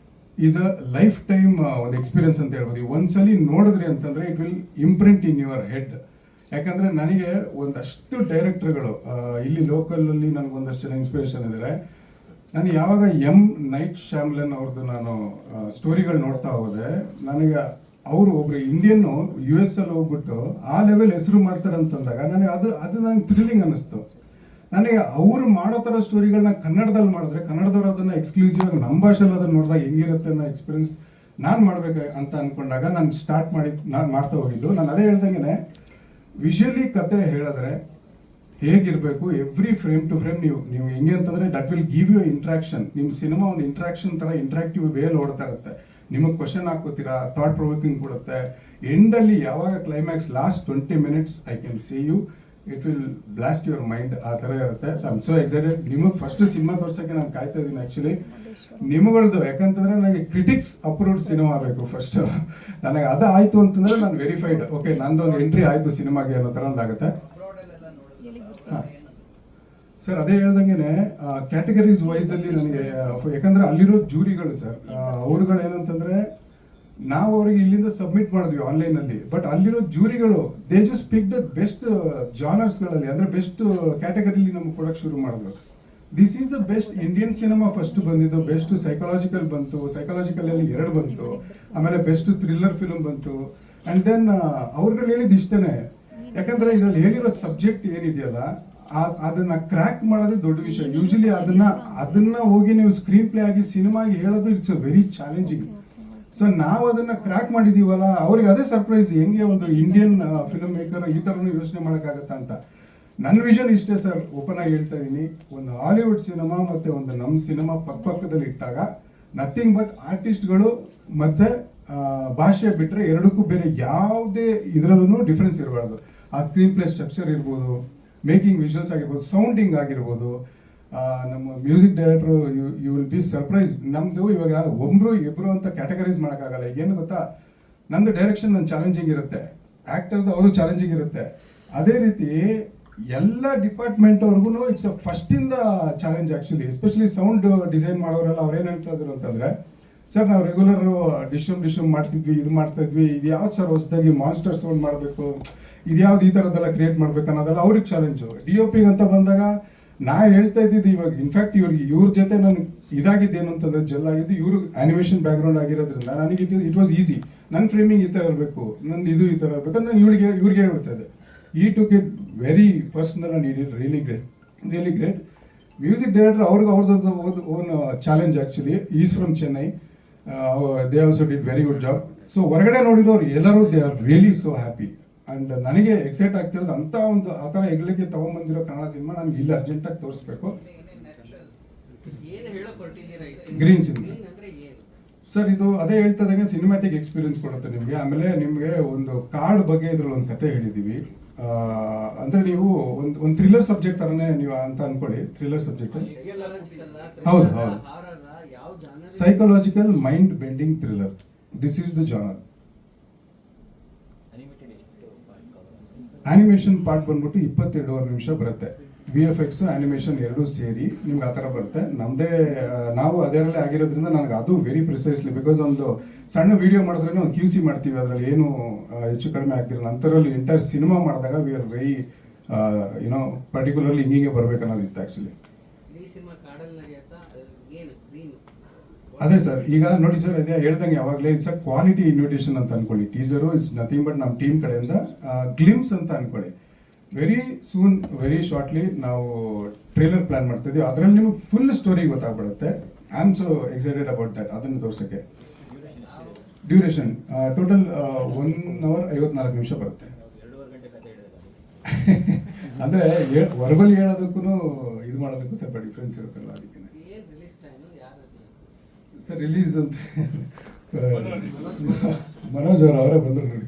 is a life time ಒಂದು ಎಕ್ಸ್ಪೀರಿಯನ್ಸ್ ಅಂತ ಹೇಳ್ಬೋದು. ಒಂದ್ಸಲಿ ನೋಡಿದ್ರಿ ಅಂತಂದರೆ it will imprint in your head. ಯಾಕಂದರೆ ನನಗೆ ಒಂದಷ್ಟು ಡೈರೆಕ್ಟರ್ಗಳು ಇಲ್ಲಿ ಲೋಕಲಲ್ಲಿ ನನಗೆ ಒಂದಷ್ಟು ಜನ ಇನ್ಸ್ಪಿರೇಷನ್ ಇದ್ದಾರೆ. ನಾನು ಯಾವಾಗ ನೈಟ್ ಶ್ಯಾಮ್ಲನ್ ಅವ್ರದ್ದು ನಾನು ಸ್ಟೋರಿಗಳು ನೋಡ್ತಾ ಹೋದೆ, ನನಗೆ ಅವರು ಒಬ್ರು ಇಂಡಿಯನ್ನು US ಅಲ್ಲಿ ಹೋಗ್ಬಿಟ್ಟು ಆ ಲೆವೆಲ್ ಹೆಸರು ಮಾಡ್ತಾರೆ ಅಂತಂದಾಗ ನನಗೆ ಅದು ನನಗೆ ಥ್ರಿಲ್ಲಿಂಗ್ ಅನ್ನಿಸ್ತು. ನನಗೆ ಅವರು ಮಾಡೋ ಥರ ಸ್ಟೋರಿಗಳನ್ನ ಕನ್ನಡದಲ್ಲಿ ಮಾಡಿದ್ರೆ, ಕನ್ನಡದವ್ರು ಅದನ್ನು ಎಕ್ಸ್ಕ್ಲೂಸಿವ್ ಆಗಿ ನಮ್ಮ ಭಾಷೆಯಲ್ಲಿ ಅದನ್ನು ನೋಡಿದಾಗ ಹೆಂಗಿರುತ್ತೆ ಅನ್ನೋ ಎಕ್ಸ್ಪೀರಿಯನ್ಸ್ ನಾನು ಮಾಡಬೇಕು ಅಂತ ಅಂದ್ಕೊಂಡಾಗ ನಾನು ಮಾಡ್ತಾ ಹೋಗಿದ್ದು. ನಾನು ಅದೇ ಹೇಳ್ದಂಗೆ ವಿಷುವಲಿ ಕತೆ ಹೇಳಿದ್ರೆ ಹೇಗಿರಬೇಕು, ಎವ್ರಿ ಫ್ರೇಮ್ ಟು ಫ್ರೇಮ್ ನೀವು ಹೆಂಗೆ ಅಂತಂದರೆ that will give you interaction. ನಿಮ್ಮ ಸಿನಿಮಾ ಒಂದು ಇಂಟ್ರಾಕ್ಷನ್ ಥರ ಇಂಟ್ರಾಕ್ಟಿವ್ ವೇಲ್ ಓಡ್ತಾ ಇರುತ್ತೆ. ನಿಮಗೆ ಕ್ವಶನ್ ಹಾಕೋತೀರಾ, ಥಾಟ್ ಪ್ರೊವೋಕಿಂಗ್ ಕೊಡುತ್ತೆ. ಎಂಡಲ್ಲಿ ಯಾವಾಗ climax last 20 minutes I can see you, it will blast your mind. ಆ ಥರ ಇರುತ್ತೆ. So I'm so excited. ನಿಮಗೆ ಫಸ್ಟ್ ಸಿನಿಮಾ ತೋರ್ಸೋಕ್ಕೆ ನಾನು ಕಾಯ್ತಾ ಇದ್ದೀನಿ ಆ್ಯಕ್ಚುಲಿ ನಿಮಗಳದ್ದು. ಯಾಕಂತಂದರೆ ನನಗೆ ಕ್ರಿಟಿಕ್ಸ್ ಅಪ್ರೂವ್ಡ್ ಸಿನಿಮಾ ಬೇಕು ಫಸ್ಟ್. ನನಗೆ ಅದು ಆಯಿತು ಅಂತಂದರೆ ನಾನು ವೆರಿಫೈಡ್, ಓಕೆ ನಂದೊಂದು ಎಂಟ್ರಿ ಆಯಿತು ಸಿನಿಮಾಗೆ ಅನ್ನೋ ಥರ ಒಂದಾಗುತ್ತೆ. ಹಾಂ ಸರ್, ಅದೇ ಹೇಳ್ದಂಗೆ ಕ್ಯಾಟಗರೀಸ್ ವೈಸಲ್ಲಿ ನನಗೆ, ಯಾಕಂದರೆ ಅಲ್ಲಿರೋ ಜೂರಿಗಳು ಸರ್, ಅವ್ರುಗಳು ಏನಂತಂದರೆ ನಾವು ಅವ್ರಿಗೆ ಇಲ್ಲಿಂದ ಸಬ್ಮಿಟ್ ಮಾಡಿದ್ವಿ ಆನ್ಲೈನಲ್ಲಿ, ಬಟ್ ಅಲ್ಲಿರೋ ಜೂರಿಗಳು they just pick the best ಜಾನರ್ಸ್ಗಳಲ್ಲಿ, ಅಂದರೆ ಬೆಸ್ಟ್ ಕ್ಯಾಟಗರಿಲಿ ನಮ್ಗೆ ಕೊಡೋಕ್ಕೆ ಶುರು ಮಾಡಿದ್ರು. This is the best Indian cinema first ಬಂದಿದ್ದು. ಬೆಸ್ಟ್ ಸೈಕಾಲಜಿಕಲ್ ಬಂತು, ಸೈಕಾಲಜಿಕಲಲ್ಲಿ 2 ಬಂತು, ಆಮೇಲೆ ಬೆಸ್ಟ್ ಥ್ರಿಲ್ಲರ್ ಫಿಲ್ಮ್ ಬಂತು. ಆ್ಯಂಡ್ ದೆನ್ ಅವ್ರುಗಳು ಹೇಳಿದ್ದು ಇಷ್ಟೇ, ಯಾಕಂದರೆ ಇದರಲ್ಲಿ ಹೇಳಿರೋ ಸಬ್ಜೆಕ್ಟ್ ಏನಿದೆಯಲ್ಲ ಅದನ್ನ ಕ್ರ್ಯಾಕ್ ಮಾಡೋದೇ ದೊಡ್ಡ ವಿಷಯ. ಯೂಶಲಿ ಅದನ್ನ ಹೋಗಿ ನೀವು ಸ್ಕ್ರೀನ್ ಪ್ಲೇ ಆಗಿ ಸಿನಿಮಾಗಿ ಹೇಳೋದು it's a very challenging. So ನಾವು ಅದನ್ನ ಕ್ರ್ಯಾಕ್ ಮಾಡಿದೀವಲ್ಲ, ಅವ್ರಿಗೆ ಅದೇ ಸರ್ಪ್ರೈಸ್, ಹೆಂಗೆ ಒಂದು ಇಂಡಿಯನ್ ಫಿಲ್ಮ್ ಮೇಕರ್ ಈ ಥರನೂ ಯೋಚನೆ ಮಾಡೋಕ್ಕಾಗತ್ತಾ ಅಂತ. ನನ್ನ ವಿಷನ್ ಇಷ್ಟೇ ಸರ್, ಓಪನ್ ಆಗಿ ಹೇಳ್ತಾ ಇದ್ದೀನಿ. ಒಂದು ಹಾಲಿವುಡ್ ಸಿನಿಮಾ ಮತ್ತು ಒಂದು ನಮ್ಮ ಸಿನಿಮಾ ಪಕ್ಕದಲ್ಲಿ ಇಟ್ಟಾಗ ನಥಿಂಗ್ ಬಟ್ ಆರ್ಟಿಸ್ಟ್ಗಳು ಮತ್ತು ಭಾಷೆ ಬಿಟ್ಟರೆ ಎರಡಕ್ಕೂ ಬೇರೆ ಯಾವುದೇ ಇದರಲ್ಲೂ ಡಿಫ್ರೆನ್ಸ್ ಇರಬಾರ್ದು. ಆ ಸ್ಕ್ರೀನ್ ಪ್ಲೇ ಸ್ಟ್ರಕ್ಚರ್ ಇರ್ಬೋದು, ಮೇಕಿಂಗ್ ವಿಜುವಲ್ಸ್ ಆಗಿರ್ಬೋದು, ಸೌಂಡಿಂಗ್ ಆಗಿರ್ಬೋದು. ನಮ್ಮ music director you will be surprise. ನಮ್ಮದು ಇವಾಗ ಒಬ್ಬರು ಇಬ್ಬರು ಅಂತ ಕ್ಯಾಟಗರೈಸ್ ಮಾಡೋಕ್ಕಾಗಲ್ಲ. ಏನು ಗೊತ್ತಾ, ನಂದು ಡೈರೆಕ್ಷನ್ ನನ್ನ ಚಾಲೆಂಜಿಂಗ್ ಇರುತ್ತೆ, ಆ್ಯಕ್ಟರ್ದು ಅವರು ಚಾಲೆಂಜಿಂಗ್ ಇರುತ್ತೆ. ಅದೇ ರೀತಿ ಎಲ್ಲ ಡಿಪಾರ್ಟ್ಮೆಂಟ್ ಅವ್ರಿಗೂ ಇಟ್ಸ್ ಫಸ್ಟಿಂದ challenge actually. Especially sound design ಮಾಡೋರೆಲ್ಲ ಅವ್ರು ಏನು ಹೇಳ್ತಾ ಇದ್ರು ಅಂತಂದರೆ, ಸರ್ ನಾವು ರೆಗ್ಯುಲರು ಡಿಶಮ್ ಮಾಡ್ತಿದ್ವಿ, ಇದು ಮಾಡ್ತಾ ಇದ್ವಿ, ಇದು ಯಾವ್ದು ಸರ್ ಹೊಸದಾಗಿ ಮಾನ್ಸ್ಟರ್ ಸೌಂಡ್ ಮಾಡಬೇಕು, ಇದು ಯಾವ್ದು ಈ ಥರದ್ದೆಲ್ಲ ಕ್ರಿಯೇಟ್ ಮಾಡ್ಬೇಕು ಅನ್ನೋದೆಲ್ಲ ಅವ್ರಿಗೆ ಚಾಲೆಂಜು. DOP ಅಂತ ಬಂದಾಗ ನಾ ಹೇಳ್ತಾ ಇದ್ದಿದ್ದು ಇವಾಗ ಇನ್ಫ್ಯಾಕ್ಟ್ ಇವ್ರ ಜೊತೆ ನನಗೆ ಇದಾಗಿದ್ದೇನು ಅಂತಂದ್ರೆ ಜೆಲ್ ಆಗಿದ್ದು, ಇವರು ಆನಿಮೇಷನ್ ಬ್ಯಾಕ್ಗ್ರೌಂಡ್ ಆಗಿರೋದ್ರಿಂದ ನನಗೆ ಇಟ್ ವಾಸ್ ಈಸಿ. ನನ್ನ ಫ್ರೇಮಿಂಗ್ ಈ ಥರ ಇರಬೇಕು, ನಂದು ಇದು ಈ ಥರ ಇರಬೇಕು ಅಂತ ನಾನು ಇವ್ರಿಗೆ ಹೇಳ್ತಾ ಇದ್ದೆ. He took it very personal and it is really great. Music director ಅವ್ರದ್ದು own challenge actually. Is from Chennai. They also did very good job. So ಹೊರಗಡೆ ನೋಡಿರೋರು ಎಲ್ಲರೂ they are really so happy. And ನನಗೆ ಎಕ್ಸೈಟ್ ಆಗ್ತಿರೋದು ಅಂಥ ಒಂದು ಆ ಥರ ಹೆಗ್ಲಿಕ್ಕೆ ತೊಗೊಂಬಂದಿರೋ ಕನ್ನಡ ಸಿನಿಮಾ ನನಗೆ ಇಲ್ಲಿ ಅರ್ಜೆಂಟಾಗಿ ತೋರಿಸ್ಬೇಕು. ಗ್ರೀನ್ ಸಿನಿಮಾ ಸರ್, ಇದು ಅದೇ ಹೇಳ್ತದಂಗೆ ಸಿನಿಮ್ಯಾಟಿಕ್ ಎಕ್ಸ್ಪೀರಿಯನ್ಸ್ ಕೊಡುತ್ತೆ ನಿಮಗೆ. ಆಮೇಲೆ ನಿಮಗೆ ಒಂದು ಕಾರ್ಡ್ ಬಗ್ಗೆ ಇದ್ರಲ್ಲಿ ಒಂದು ಕತೆ ಹೇಳಿದ್ದೀವಿ. ಅಂದರೆ ನೀವು ಒಂದು ಥ್ರಿಲ್ಲರ್ ಸಬ್ಜೆಕ್ಟ್ ಥರನೇ ನೀವು ಅಂತ ಅನ್ಕೊಳ್ಳಿ. ಥ್ರಿಲ್ಲರ್ ಸಬ್ಜೆಕ್ಟ್, ಹೌದು ಹೌದು, psychological mind bending thriller. This is the genre. Animation part ಬಂದ್ಬಿಟ್ಟು 22 ನಿಮಿಷ ಬರುತ್ತೆ. VFX ಆನಿಮೇಷನ್ ಎರಡೂ ಸೇರಿ ನಿಮ್ಗೆ ಆ ಥರ ಬರುತ್ತೆ. ನಮ್ಮದೇ ನಾವು ಅದರಲ್ಲೇ ಆಗಿರೋದ್ರಿಂದ ನನಗೆ ಅದು ವೆರಿ ಪ್ರಿಸೈಸ್ಲಿ, ಬಿಕಾಸ್ ಒಂದು ಸಣ್ಣ ವಿಡಿಯೋ ಮಾಡಿದ್ರೆ ಒಂದು QC ಮಾಡ್ತೀವಿ, ಅದರಲ್ಲಿ ಏನು ಹೆಚ್ಚು ಕಡಿಮೆ ಆಗ್ತಿರಲ್ಲ. ಅಂಥದ್ರಲ್ಲಿ ಎಂಟೈರ್ ಸಿನಿಮಾ ಮಾಡಿದಾಗ we are very you know particularly ಹಿಂಗೆ ಬರ್ಬೇಕು ಅನ್ನೋದಿತ್ತು ಆ್ಯಕ್ಚುಲಿ. ಅದೇ ಸರ್, ಈಗ ನೋಡಿ ಸರ್, ಅದೇ ಹೇಳ್ದಂಗೆ ಯಾವಾಗಲೇ ಇಟ್ಸ್ ಅ ಕ್ವಾಲಿಟಿ ಇನ್ವಿಟೇಷನ್ ಅಂತ ಅನ್ಕೊಳ್ಳಿ. ಟೀಸರು ಇಟ್ಸ್ ನಥಿಂಗ್ ಬಟ್ ನಮ್ಮ ಟೀಮ್ ಕಡೆಯಿಂದ ಗ್ಲಿಮ್ಸ್ ಅಂತ ಅನ್ಕೊಳ್ಳಿ. ವೆರಿ ಸೂನ್, ವೆರಿ ಶಾರ್ಟ್ಲಿ ನಾವು ಟ್ರೇಲರ್ ಪ್ಲಾನ್ ಮಾಡ್ತಿದ್ವಿ. ಅದರಲ್ಲಿ ನಿಮಗೆ ಫುಲ್ ಸ್ಟೋರಿ ಗೊತ್ತಾಗ್ಬಿಡುತ್ತೆ. I am so excited about that. ಅದನ್ನು ತೋರ್ಸೋಕ್ಕೆ ಡ್ಯೂರೇಷನ್ ಟೋಟಲ್ 1 hour 54 ನಿಮಿಷ ಬರುತ್ತೆ. ಅಂದರೆ ವರ್ಬಲ್ ಹೇಳೋದಕ್ಕೂ ಇದು ಮಾಡೋದಕ್ಕೂ ಸ್ವಲ್ಪ ಡಿಫ್ರೆನ್ಸ್ ಇರುತ್ತಲ್ಲ, ಅದಕ್ಕೆ ಸರ್ ರಿಲೀಸ್ ಅಂತ ಮನೋಜ್ ಅವರೇ ಬಂದರು ನೋಡಿ.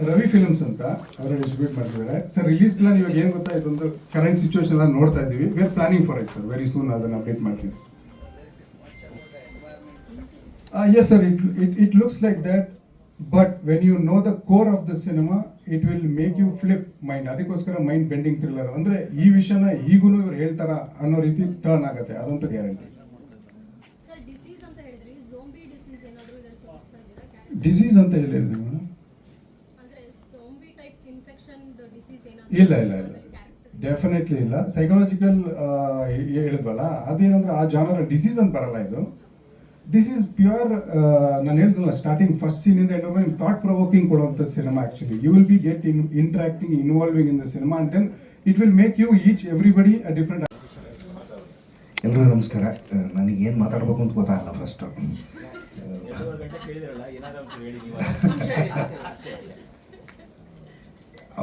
ರವಿ ಫಿಲ್ಮ್ಸ್ ಅಂತ ಅವರೇ ಡಿಸ್ಟ್ರಿಬ್ಯೂಟ್ ಮಾಡ್ತಿದ್ದಾರೆ ಸರ್. ರಿಲೀಸ್ ಪ್ಲಾನ್ ಇವಾಗ ಏನು ಗೊತ್ತಾ, ಇದೊಂದು ಕರೆಂಟ್ ಸಿಚುವೇಶನ್ ಎಲ್ಲ ನೋಡ್ತಾ ಇದ್ದೀವಿ. We are planning for it sir. Very soon ಅದನ್ನು ಅಪ್ಡೇಟ್ ಮಾಡ್ತೀವಿ. Yes sir, it looks like that, but when you know the core of the cinema it will make you flip mind. ಅದಕ್ಕೋಸ್ಕರ mind bending thriller ಅಂದರೆ ಈ ವಿಷಯನ ಈಗೂ ಇವ್ರು ಹೇಳ್ತಾರ ಅನ್ನೋ ರೀತಿ ಟರ್ನ್ ಆಗುತ್ತೆ, ಅದಂತೂ ಗ್ಯಾರಂಟಿ. ಡಿಸೀಸ್ ಅಂತ ಹೇಳಿದ್ವಿ ಮೇಡಮ್. ಇಲ್ಲ ಇಲ್ಲ ಇಲ್ಲ, ಡೆಫಿನೆಟ್ಲಿ ಇಲ್ಲ. ಸೈಕಾಲಜಿಕಲ್ ಹೇಳಿದ್ವಲ್ಲ, ಅದೇನಂದ್ರೆ ಆ ಜಾನರ್ ಡಿಸೀಸ್ ಅಂತ ಬರಲ್ಲ ಇದು. ದಿಸ್ ಈಸ್ ಪ್ಯೂರ್, ನಾನು ಹೇಳ್ದಲ್ಲ ಸ್ಟಾರ್ಟಿಂಗ್ ಫಸ್ಟ್ ಸೀನಿಂದ ಎಂಡ್ ಥಾಟ್ ಪ್ರೊವೋಕಿಂಗ್ ಕೊಡುವಂಥ cinema actually. You will be get interacting, involving in the cinema, and then it will make you each everybody a different. ಎಲ್ಲರಿಗೂ ನಮಸ್ಕಾರ. ನನಗೆ ಏನು ಮಾತಾಡಬೇಕು ಅಂತ ಗೊತ್ತಾಗಲ್ಲ ಫಸ್ಟು.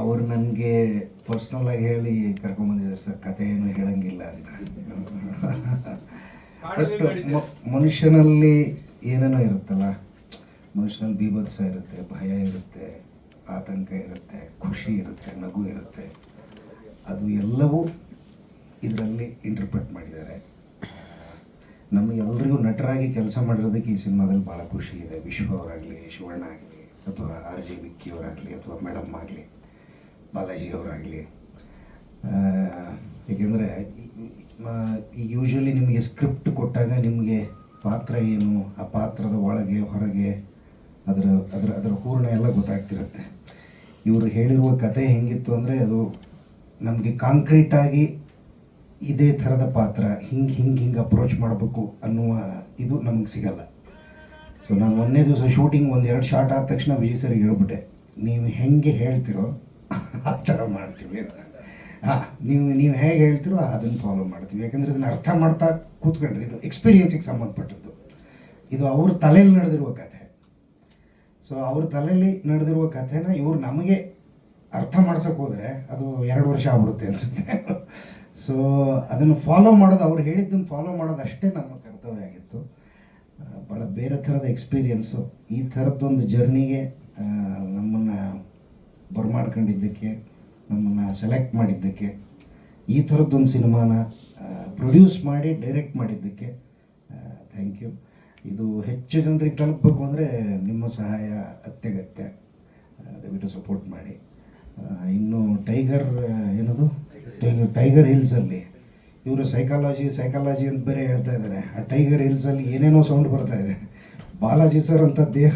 ಅವರು ನನಗೆ ಪರ್ಸ್ನಲ್ಲಾಗಿ ಹೇಳಿ ಕರ್ಕೊಂಬಂದಿದ್ದಾರೆ ಸರ್, ಕತೆ ಏನು ಹೇಳಂಗಿಲ್ಲ ಅಂತ. ಬಟ್ ಮನುಷ್ಯನಲ್ಲಿ ಏನೇನೋ ಇರುತ್ತಲ್ಲ, ಮನುಷ್ಯನಲ್ಲಿ ಬೀಭತ್ಸ ಇರುತ್ತೆ, ಭಯ ಇರುತ್ತೆ, ಆತಂಕ ಇರುತ್ತೆ, ಖುಷಿ ಇರುತ್ತೆ, ನಗು ಇರುತ್ತೆ. ಅದು ಎಲ್ಲವೂ ಇದರಲ್ಲಿ ಇಂಟರ್ಪ್ರೆಟ್ ಮಾಡಿದ್ದಾರೆ. ನಮಗೆಲ್ಲರಿಗೂ ನಟರಾಗಿ ಕೆಲಸ ಮಾಡಿರೋದಕ್ಕೆ ಈ ಸಿನಿಮಾದಲ್ಲಿ ಭಾಳ ಖುಷಿ ಇದೆ. ವಿಶ್ವ ಅವರಾಗಲಿ, ಶಿವಣ್ಣ ಆಗಲಿ, ಅಥವಾ RJ ವಿಕ್ಕಿ ಅವರಾಗಲಿ, ಅಥವಾ ಮೇಡಮ್ ಆಗಲಿ, ಬಾಲಾಜಿ ಅವರಾಗಲಿ. ಏಕೆಂದರೆ ಈಗ ಯೂಶ್ವಲಿ ನಿಮಗೆ ಸ್ಕ್ರಿಪ್ಟ್ ಕೊಟ್ಟಾಗ ನಿಮಗೆ ಪಾತ್ರ ಏನು, ಆ ಪಾತ್ರದ ಒಳಗೆ ಹೊರಗೆ ಅದರ ಹೂರಣ ಎಲ್ಲ ಗೊತ್ತಾಗ್ತಿರುತ್ತೆ. ಇವರು ಹೇಳಿರುವ ಕತೆ ಹೆಂಗಿತ್ತು ಅಂದರೆ, ಅದು ನಮಗೆ ಕಾಂಕ್ರೀಟಾಗಿ ಇದೇ ಥರದ ಪಾತ್ರ ಹಿಂಗೆ ಅಪ್ರೋಚ್ ಮಾಡಬೇಕು ಅನ್ನುವ ಇದು ನಮಗೆ ಸಿಗಲ್ಲ. ಸೊ ನಾನು ಒಂದನೇ ದಿವಸ ಶೂಟಿಂಗ್ 1-2 ಶಾರ್ಟ್ ಆದ ತಕ್ಷಣ ವಿಜಯ್ ಸರ್ಗೆ ಹೇಳ್ಬಿಟ್ಟೆ, ನೀವು ಹೆಂಗೆ ಹೇಳ್ತಿರೋ ಆ ಥರ ಮಾಡ್ತೀವಿ ಅಂತ. ನೀವು ಹೇಗೆ ಹೇಳ್ತಿರೋ ಅದನ್ನು ಫಾಲೋ ಮಾಡ್ತೀವಿ. ಯಾಕಂದರೆ ಇದನ್ನು ಅರ್ಥ ಮಾಡ್ತಾ ಕೂತ್ಕೊಂಡ್ರೆ ಇದು ಎಕ್ಸ್ಪೀರಿಯನ್ಸಿಗೆ ಸಂಬಂಧಪಟ್ಟದ್ದು. ಇದು ಅವ್ರ ತಲೆಯಲ್ಲಿ ನಡೆದಿರುವ ಕಥೆ. ಸೊ ಅವ್ರ ತಲೆಯಲ್ಲಿ ನಡೆದಿರುವ ಕಥೆನ ಇವರು ನಮಗೆ ಅರ್ಥ ಮಾಡ್ಸೋಕೆ ಹೋದರೆ ಅದು 2 ವರ್ಷ ಆಗ್ಬಿಡುತ್ತೆ ಅನಿಸುತ್ತೆ. ಸೊ ಅದನ್ನು ಫಾಲೋ ಮಾಡೋದು, ಅವ್ರು ಹೇಳಿದ್ದನ್ನು ಫಾಲೋ ಮಾಡೋದು ಅಷ್ಟೇ ನಮ್ಮ ಕರ್ತವ್ಯ ಆಗಿತ್ತು. ಭಾಳ ಬೇರೆ ಥರದ ಎಕ್ಸ್ಪೀರಿಯನ್ಸು. ಈ ಥರದ್ದೊಂದು ಜರ್ನಿಗೆ ನಮ್ಮನ್ನು ಬರಮಾಡ್ಕೊಂಡಿದ್ದಕ್ಕೆ ನಮ್ಮನ್ನು ಸೆಲೆಕ್ಟ್ ಮಾಡಿದ್ದಕ್ಕೆ, ಈ ಥರದ್ದೊಂದು ಸಿನಿಮಾನ ಪ್ರೊಡ್ಯೂಸ್ ಮಾಡಿ ಡೈರೆಕ್ಟ್ ಮಾಡಿದ್ದಕ್ಕೆ ಥ್ಯಾಂಕ್ ಯು. ಇದು ಹೆಚ್ಚು ಜನರಿಗೆ ತಲುಪಬೇಕು ಅಂದರೆ ನಿಮ್ಮ ಸಹಾಯ ಅತ್ಯಗತ್ಯ. ದಯವಿಟ್ಟು ಸಪೋರ್ಟ್ ಮಾಡಿ. ಇನ್ನು ಟೈಗರ್ ಏನದು ಟೈಗರ್ ಹಿಲ್ಸಲ್ಲಿ ಇವರು ಸೈಕಾಲಜಿ ಅಂತ ಬೇರೆ ಹೇಳ್ತಾ ಇದ್ದಾರೆ. ಆ ಟೈಗರ್ ಹಿಲ್ಸಲ್ಲಿ ಏನೇನೋ ಸೌಂಡ್ ಬರ್ತಾ ಇದೆ. ಬಾಲಾಜಿ ಸರ್ ಅಂತ ದೇಹ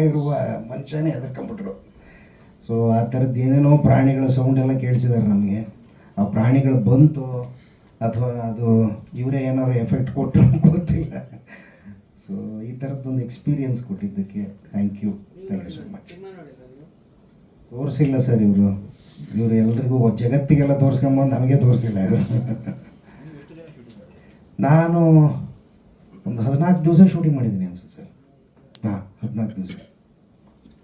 ಇರುವ ಮನುಷ್ಯನೇ ಹೆದರ್ಕೊಂಬಿಟ್ರು. ಸೊ ಆ ಥರದ್ದು ಏನೇನೋ ಪ್ರಾಣಿಗಳ ಸೌಂಡ್ ಎಲ್ಲ ಕೇಳಿಸಿದ್ದಾರೆ ನಮಗೆ. ಆ ಪ್ರಾಣಿಗಳು ಬಂತು ಅಥವಾ ಅದು ಇವರೇ ಏನಾದ್ರು ಎಫೆಕ್ಟ್ ಕೊಟ್ಟರು ಗೊತ್ತಿಲ್ಲ. ಸೊ ಈ ಥರದ್ದೊಂದು ಎಕ್ಸ್ಪೀರಿಯನ್ಸ್ ಕೊಟ್ಟಿದ್ದಕ್ಕೆ ಥ್ಯಾಂಕ್ ಯು ಸೊ ಮಚ್. ತೋರಿಸಿಲ್ಲ ಸರ್ ಇವರು ಎಲ್ರಿಗೂ ಜಗತ್ತಿಗೆಲ್ಲ ತೋರಿಸ್ಕೊಂಬಂದು ನಮಗೆ ತೋರಿಸಿಲ್ಲ ಇವರು. ನಾನು ಒಂದು 14 ದಿವಸ ಶೂಟಿಂಗ್ ಮಾಡಿದ್ದೀನಿ ಅನ್ಸುತ್ತೆ ಸರ್. 14 ದಿವಸ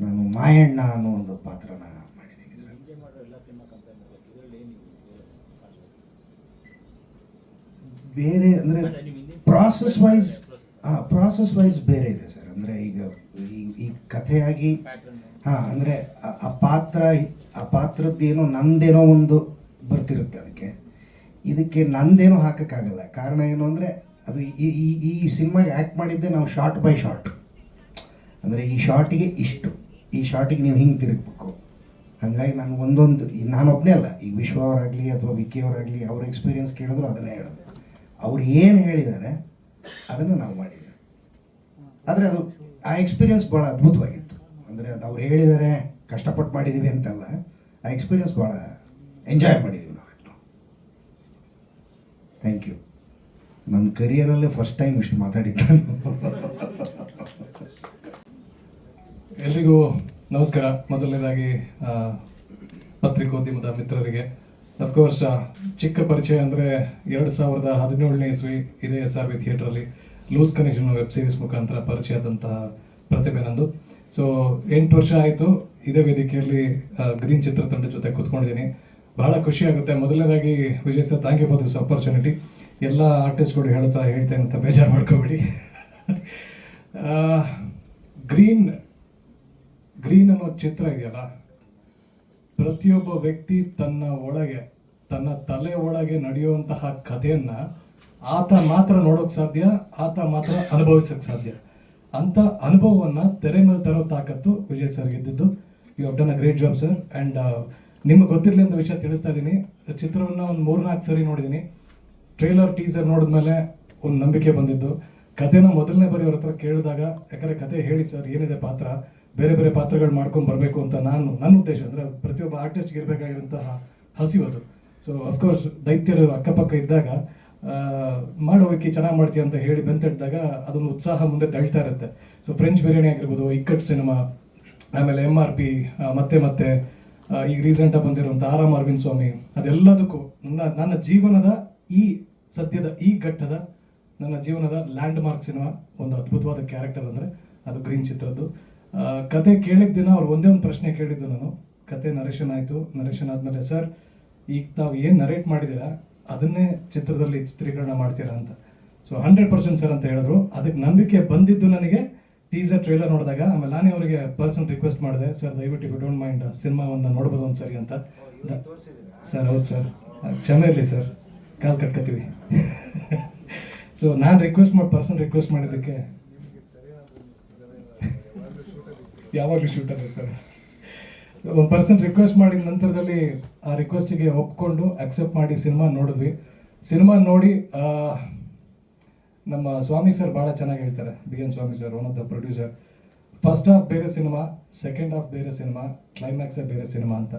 ನಾನು ಮಾಯಣ್ಣ ಅನ್ನೋ ಒಂದು ಪಾತ್ರನ ಮಾಡಿದ್ದೀನಿ ಇದರಲ್ಲಿ. ಬೇರೆ ಅಂದರೆ ಪ್ರಾಸೆಸ್ ವೈಸ್ ಬೇರೆ ಇದೆ ಸರ್. ಅಂದರೆ ಈಗ ಈ ಕಥೆಯಾಗಿ ಅಂದರೆ ಆ ಪಾತ್ರದ್ದೇನೋ ನಂದೇನೋ ಒಂದು ಬರ್ತಿರುತ್ತೆ. ಇದಕ್ಕೆ ನಂದೇನೋ ಹಾಕೋಕ್ಕಾಗಲ್ಲ. ಕಾರಣ ಏನು ಅಂದರೆ ಅದು ಈ ಸಿನಿಮಾಗೆ ಆ್ಯಕ್ಟ್ ಮಾಡಿದ್ದೆ ನಾವು ಶಾರ್ಟ್ ಬೈ ಶಾರ್ಟ್. ಅಂದರೆ ಈ ಶಾರ್ಟಿಗೆ ಇಷ್ಟು, ಈ ಶಾರ್ಟಿಗೆ ನೀವು ಹಿಂಗೆ ತಿರುಗಬೇಕು. ಹಾಗಾಗಿ ನಾನು ನಾನೊಬ್ಬನೇ ಅಲ್ಲ, ಈಗ ವಿಶ್ವ ಅವರಾಗಲಿ ಅಥವಾ ವಿಕ್ಕಿ ಅವರಾಗಲಿ ಅವ್ರ ಎಕ್ಸ್ಪೀರಿಯನ್ಸ್ ಕೇಳಿದ್ರು ಅದನ್ನೇ ಹೇಳೋದು. ಅವ್ರು ಏನು ಹೇಳಿದ್ದಾರೆ ಅದನ್ನು ನಾವು ಮಾಡಿದ್ದೀವಿ. ಆದರೆ ಅದು ಆ ಎಕ್ಸ್ಪೀರಿಯನ್ಸ್ ಭಾಳ ಅದ್ಭುತವಾಗಿತ್ತು. ಅಂದರೆ ಅದು ಅವ್ರು ಹೇಳಿದ್ದಾರೆ ಕಷ್ಟಪಟ್ಟು ಮಾಡಿದ್ದೀವಿ ಅಂತಲ್ಲ, ಆ ಎಕ್ಸ್ಪೀರಿಯನ್ಸ್ ಭಾಳ ಎಂಜಾಯ್ ಮಾಡಿದ್ದೀವಿ ನಾವೆಲ್ಲ. Thank you. ನನ್ನ ಕರಿಯರಲ್ಲೇ ಫಸ್ಟ್ ಟೈಮ್ ಇಷ್ಟು ಮಾತಾಡಿದ್ದೆ. ಎಲ್ರಿಗೂ ನಮಸ್ಕಾರ. ಮೊದಲನೇದಾಗಿ ಪತ್ರಿಕೋದ್ಯಮದ ಮಿತ್ರರಿಗೆ ಅಫ್ಕೋರ್ಸ್ ಚಿಕ್ಕ ಪರಿಚಯ ಅಂದರೆ 2017ನೇ ಇಸ್ವಿ ಇದೇ SRV ಥಿಯೇಟ್ರಲ್ಲಿ ಲೂಸ್ ಕನೆಕ್ಷನ್ ವೆಬ್ ಸೀರೀಸ್ ಮುಖಾಂತರ ಪರಿಚಯ ಆದಂತಹ ಪ್ರತಿಭೆ ನಂದು. ಸೊ 8 ವರ್ಷ ಆಯಿತು ಇದೇ ವೇದಿಕೆಯಲ್ಲಿ ಗ್ರೀನ್ ಚಿತ್ರತಂಡ ಜೊತೆ ಕೂತ್ಕೊಂಡಿದ್ದೀನಿ. ಬಹಳ ಖುಷಿ ಆಗುತ್ತೆ. ಮೊದಲನೇದಾಗಿ Vijay sir, thank you for this opportunity. ಎಲ್ಲ ಆರ್ಟಿಸ್ಟ್ಗಳು ಹೇಳ್ತೇನೆ ಅಂತ ಬೇಜಾರು ಮಾಡ್ಕೋಬೇಡಿ. ಗ್ರೀನ್ ಅನ್ನೋ ಚಿತ್ರ ಇದೆಯಲ್ಲ, ಪ್ರತಿಯೊಬ್ಬ ವ್ಯಕ್ತಿ ತನ್ನ ತಲೆ ಒಳಗೆ ನಡೆಯುವಂತಹ ಕಥೆಯನ್ನ ಆತ ಮಾತ್ರ ನೋಡೋಕೆ ಸಾಧ್ಯ, ಆತ ಮಾತ್ರ ಅನುಭವಿಸೋಕೆ ಸಾಧ್ಯ. ಅಂತ ಅನುಭವವನ್ನು ತೆರೆ ಮೇಲೆ ತರೋ ತಾಕತ್ತು ವಿಜಯ್ ಸರ್ ಗೆದ್ದಿದ್ದು. You have done a great job sir. And ನಿಮ್ಗೆ ಗೊತ್ತಿರಲಿ ಅಂತ ವಿಷಯ ತಿಳಿಸ್ತಾ ಇದ್ದೀನಿ. ಚಿತ್ರವನ್ನು ಒಂದು 3-4 ಸರಿ ನೋಡಿದ್ದೀನಿ. ಟ್ರೇಲರ್ ಟೀಸರ್ ನೋಡಿದ್ಮೇಲೆ ಒಂದು ನಂಬಿಕೆ ಬಂದಿದ್ದು. ಕಥೆನ ಮೊದಲನೇ ಬರೀ ಅವ್ರ ಹತ್ರ ಕೇಳಿದಾಗ, ಯಾಕಂದರೆ ಕತೆ ಹೇಳಿ ಸರ್ ಏನಿದೆ ಪಾತ್ರ, ಬೇರೆ ಬೇರೆ ಪಾತ್ರಗಳು ಮಾಡ್ಕೊಂಡು ಬರಬೇಕು ಅಂತ ನನ್ನ ಉದ್ದೇಶ. ಅಂದರೆ ಪ್ರತಿಯೊಬ್ಬ ಆರ್ಟಿಸ್ಟ್ಗೆ ಇರಬೇಕಾಗಿರುವಂತಹ ಹಸಿವದು. ಸೊ ಅಫ್ಕೋರ್ಸ್ ದೈತ್ಯರು ಅಕ್ಕಪಕ್ಕ ಇದ್ದಾಗ ಮಾಡೋಕೆ ಚೆನ್ನಾಗಿ ಮಾಡ್ತೀಯ ಅಂತ ಹೇಳಿ ಬೆಂತಟ್ಟಿದಾಗ ಅದೊಂದು ಉತ್ಸಾಹ ಮುಂದೆ ತಳ್ತಾ ಇರುತ್ತೆ. ಸೊ ಫ್ರೆಂಚ್ ಬಿರಿಯಾನಿ ಆಗಿರ್ಬೋದು, ಇಕ್ಕಟ್ ಸಿನಿಮಾ, ಆಮೇಲೆ MRP, ಮತ್ತೆ ಈಗ ರೀಸೆಂಟಾಗಿ ಬಂದಿರುವಂಥ ಆರಾಮ್ ಅರವಿಂದ್ ಸ್ವಾಮಿ, ಅದೆಲ್ಲದಕ್ಕೂ ನನ್ನ ಜೀವನದ ಸದ್ಯದ ಈ ಘಟ್ಟದ ನನ್ನ ಜೀವನದ ಲ್ಯಾಂಡ್ ಮಾರ್ಕ್ ಸಿನಿಮಾ. ಒಂದು ಅದ್ಭುತವಾದ ಕ್ಯಾರೆಕ್ಟರ್ ಅಂದರೆ ಅದು ಗ್ರೀನ್ ಚಿತ್ರದ್ದು. ಕತೆ ಕೇಳಿದ ದಿನ ಅವ್ರು ಒಂದೇ ಒಂದು ಪ್ರಶ್ನೆ ಕೇಳಿದ್ದು ನಾನು. ಕತೆ ನರೇಷನ್ ಆಯಿತು. ನರೇಷನ್ ಆದಮೇಲೆ ಸರ್ ಈಗ ತಾವು ಏನು ನರೇಟ್ ಮಾಡಿದ್ದೀರಾ ಅದನ್ನೇ ಚಿತ್ರದಲ್ಲಿ ಚಿತ್ರೀಕರಣ ಮಾಡ್ತೀರಾ ಅಂತ. ಸೊ 100% ಸರ್ ಅಂತ ಹೇಳಿದ್ರು. ಅದಕ್ಕೆ ನಂಬಿಕೆ ಬಂದಿದ್ದು ನನಗೆ ಟೀಸರ್ ಟ್ರೇಲರ್ ನೋಡಿದಾಗ. ಆಮೇಲೆ ನಾನೇ ಅವರಿಗೆ ಪರ್ಸನಲ್ ರಿಕ್ವೆಸ್ಟ್ ಮಾಡಿದೆ, ಸರ್ ದಯವಿಟ್ಟು ಇಫ್ ಯು ಡೋಂಟ್ ಮೈಂಡ್ ಸಿನಿಮಾವನ್ನು ನೋಡ್ಬೋದು ಒಂದು ಸರಿ ಅಂತ. ಸರ್ ಹೌದು ಸರ್, ಕ್ಷಮೆ ಇರಲಿ ಸರ್, ಕಾಲು ಕಟ್ಕೊತೀವಿ. ಸೊ ನಾನು ಪರ್ಸನಲ್ ರಿಕ್ವೆಸ್ಟ್ ಮಾಡಿದ್ದಕ್ಕೆ ಯಾವಾಗಲೂ ಶೂಟರ್ ಇರ್ತಾರೆ. ಒಂದು ಪರ್ಸನ್ ರಿಕ್ವೆಸ್ಟ್ ಮಾಡಿದ ನಂತರದಲ್ಲಿ ಆ ರಿಕ್ವೆಸ್ಟಿಗೆ ಒಪ್ಕೊಂಡು ಅಕ್ಸೆಪ್ಟ್ ಮಾಡಿ ಸಿನಿಮಾ ನೋಡಿದ್ವಿ. ಸಿನಿಮಾ ನೋಡಿ ನಮ್ಮ ಸ್ವಾಮಿ ಸರ್ ಭಾಳ ಚೆನ್ನಾಗಿ ಹೇಳ್ತಾರೆ, BN Swamy sir, one of the producer. First half ಬೇರೆ ಸಿನಿಮಾ, ಸೆಕೆಂಡ್ ಹಾಫ್ ಬೇರೆ ಸಿನಿಮಾ, ಕ್ಲೈಮ್ಯಾಕ್ಸೇ ಬೇರೆ ಸಿನಿಮಾ ಅಂತ.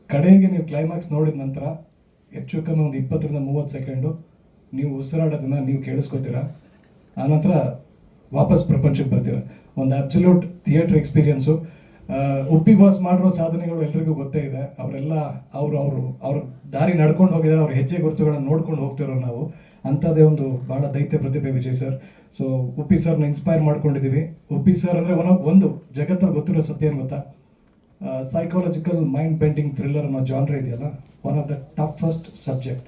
ಕಡೆಗೆ ನೀವು ಕ್ಲೈಮ್ಯಾಕ್ಸ್ ನೋಡಿದ ನಂತರ ಹೆಚ್ಚು ಕಮ್ಮಿ ಒಂದು 20-30 ಸೆಕೆಂಡು ನೀವು ಉಸಿರಾಡೋದನ್ನು ನೀವು ಕೇಳಿಸ್ಕೊತೀರ. ಆನಂತರ ವಾಪಸ್ ಪ್ರಪಂಚಕ್ಕೆ ಬರ್ತೀರ. ಒಂದು absolute theatre experience. Uppi boss ಮಾಡಿರೋ ಸಾಧನೆಗಳು ಎಲ್ರಿಗೂ ಗೊತ್ತೇ ಇದೆ. ಅವರೆಲ್ಲ ಅವ್ರ ದಾರಿ ನಡ್ಕೊಂಡು ಹೋಗಿದ್ದಾರೆ, ಅವ್ರ ಹೆಜ್ಜೆ ಗುರುತುಗಳನ್ನು ನೋಡ್ಕೊಂಡು ಹೋಗ್ತಿರೋ ನಾವು. ಅಂಥದ್ದೇ ಒಂದು ಭಾಳ ದೈತ್ಯ ಪ್ರತಿಭೆ ವಿಜಯ್ ಸರ್. ಸೊ ಉಪ್ಪಿ ಸರ್ನ ಇನ್ಸ್ಪೈರ್ ಮಾಡ್ಕೊಂಡಿದ್ದೀವಿ. ಉಪ್ಪಿ ಸರ್ ಅಂದರೆ ಒಂದು ಜಗತ್ತಲ್ಲಿ ಗೊತ್ತಿರೋ ಸತ್ಯ ಏನು ಗೊತ್ತಾ, ಸೈಕಾಲಜಿಕಲ್ ಮೈಂಡ್ ಬೆಂಡಿಂಗ್ ಥ್ರಿಲ್ಲರ್ ಅನ್ನೋ ಜಾನ್ರ ಇದೆಯಲ್ಲ, one of the toughest subject.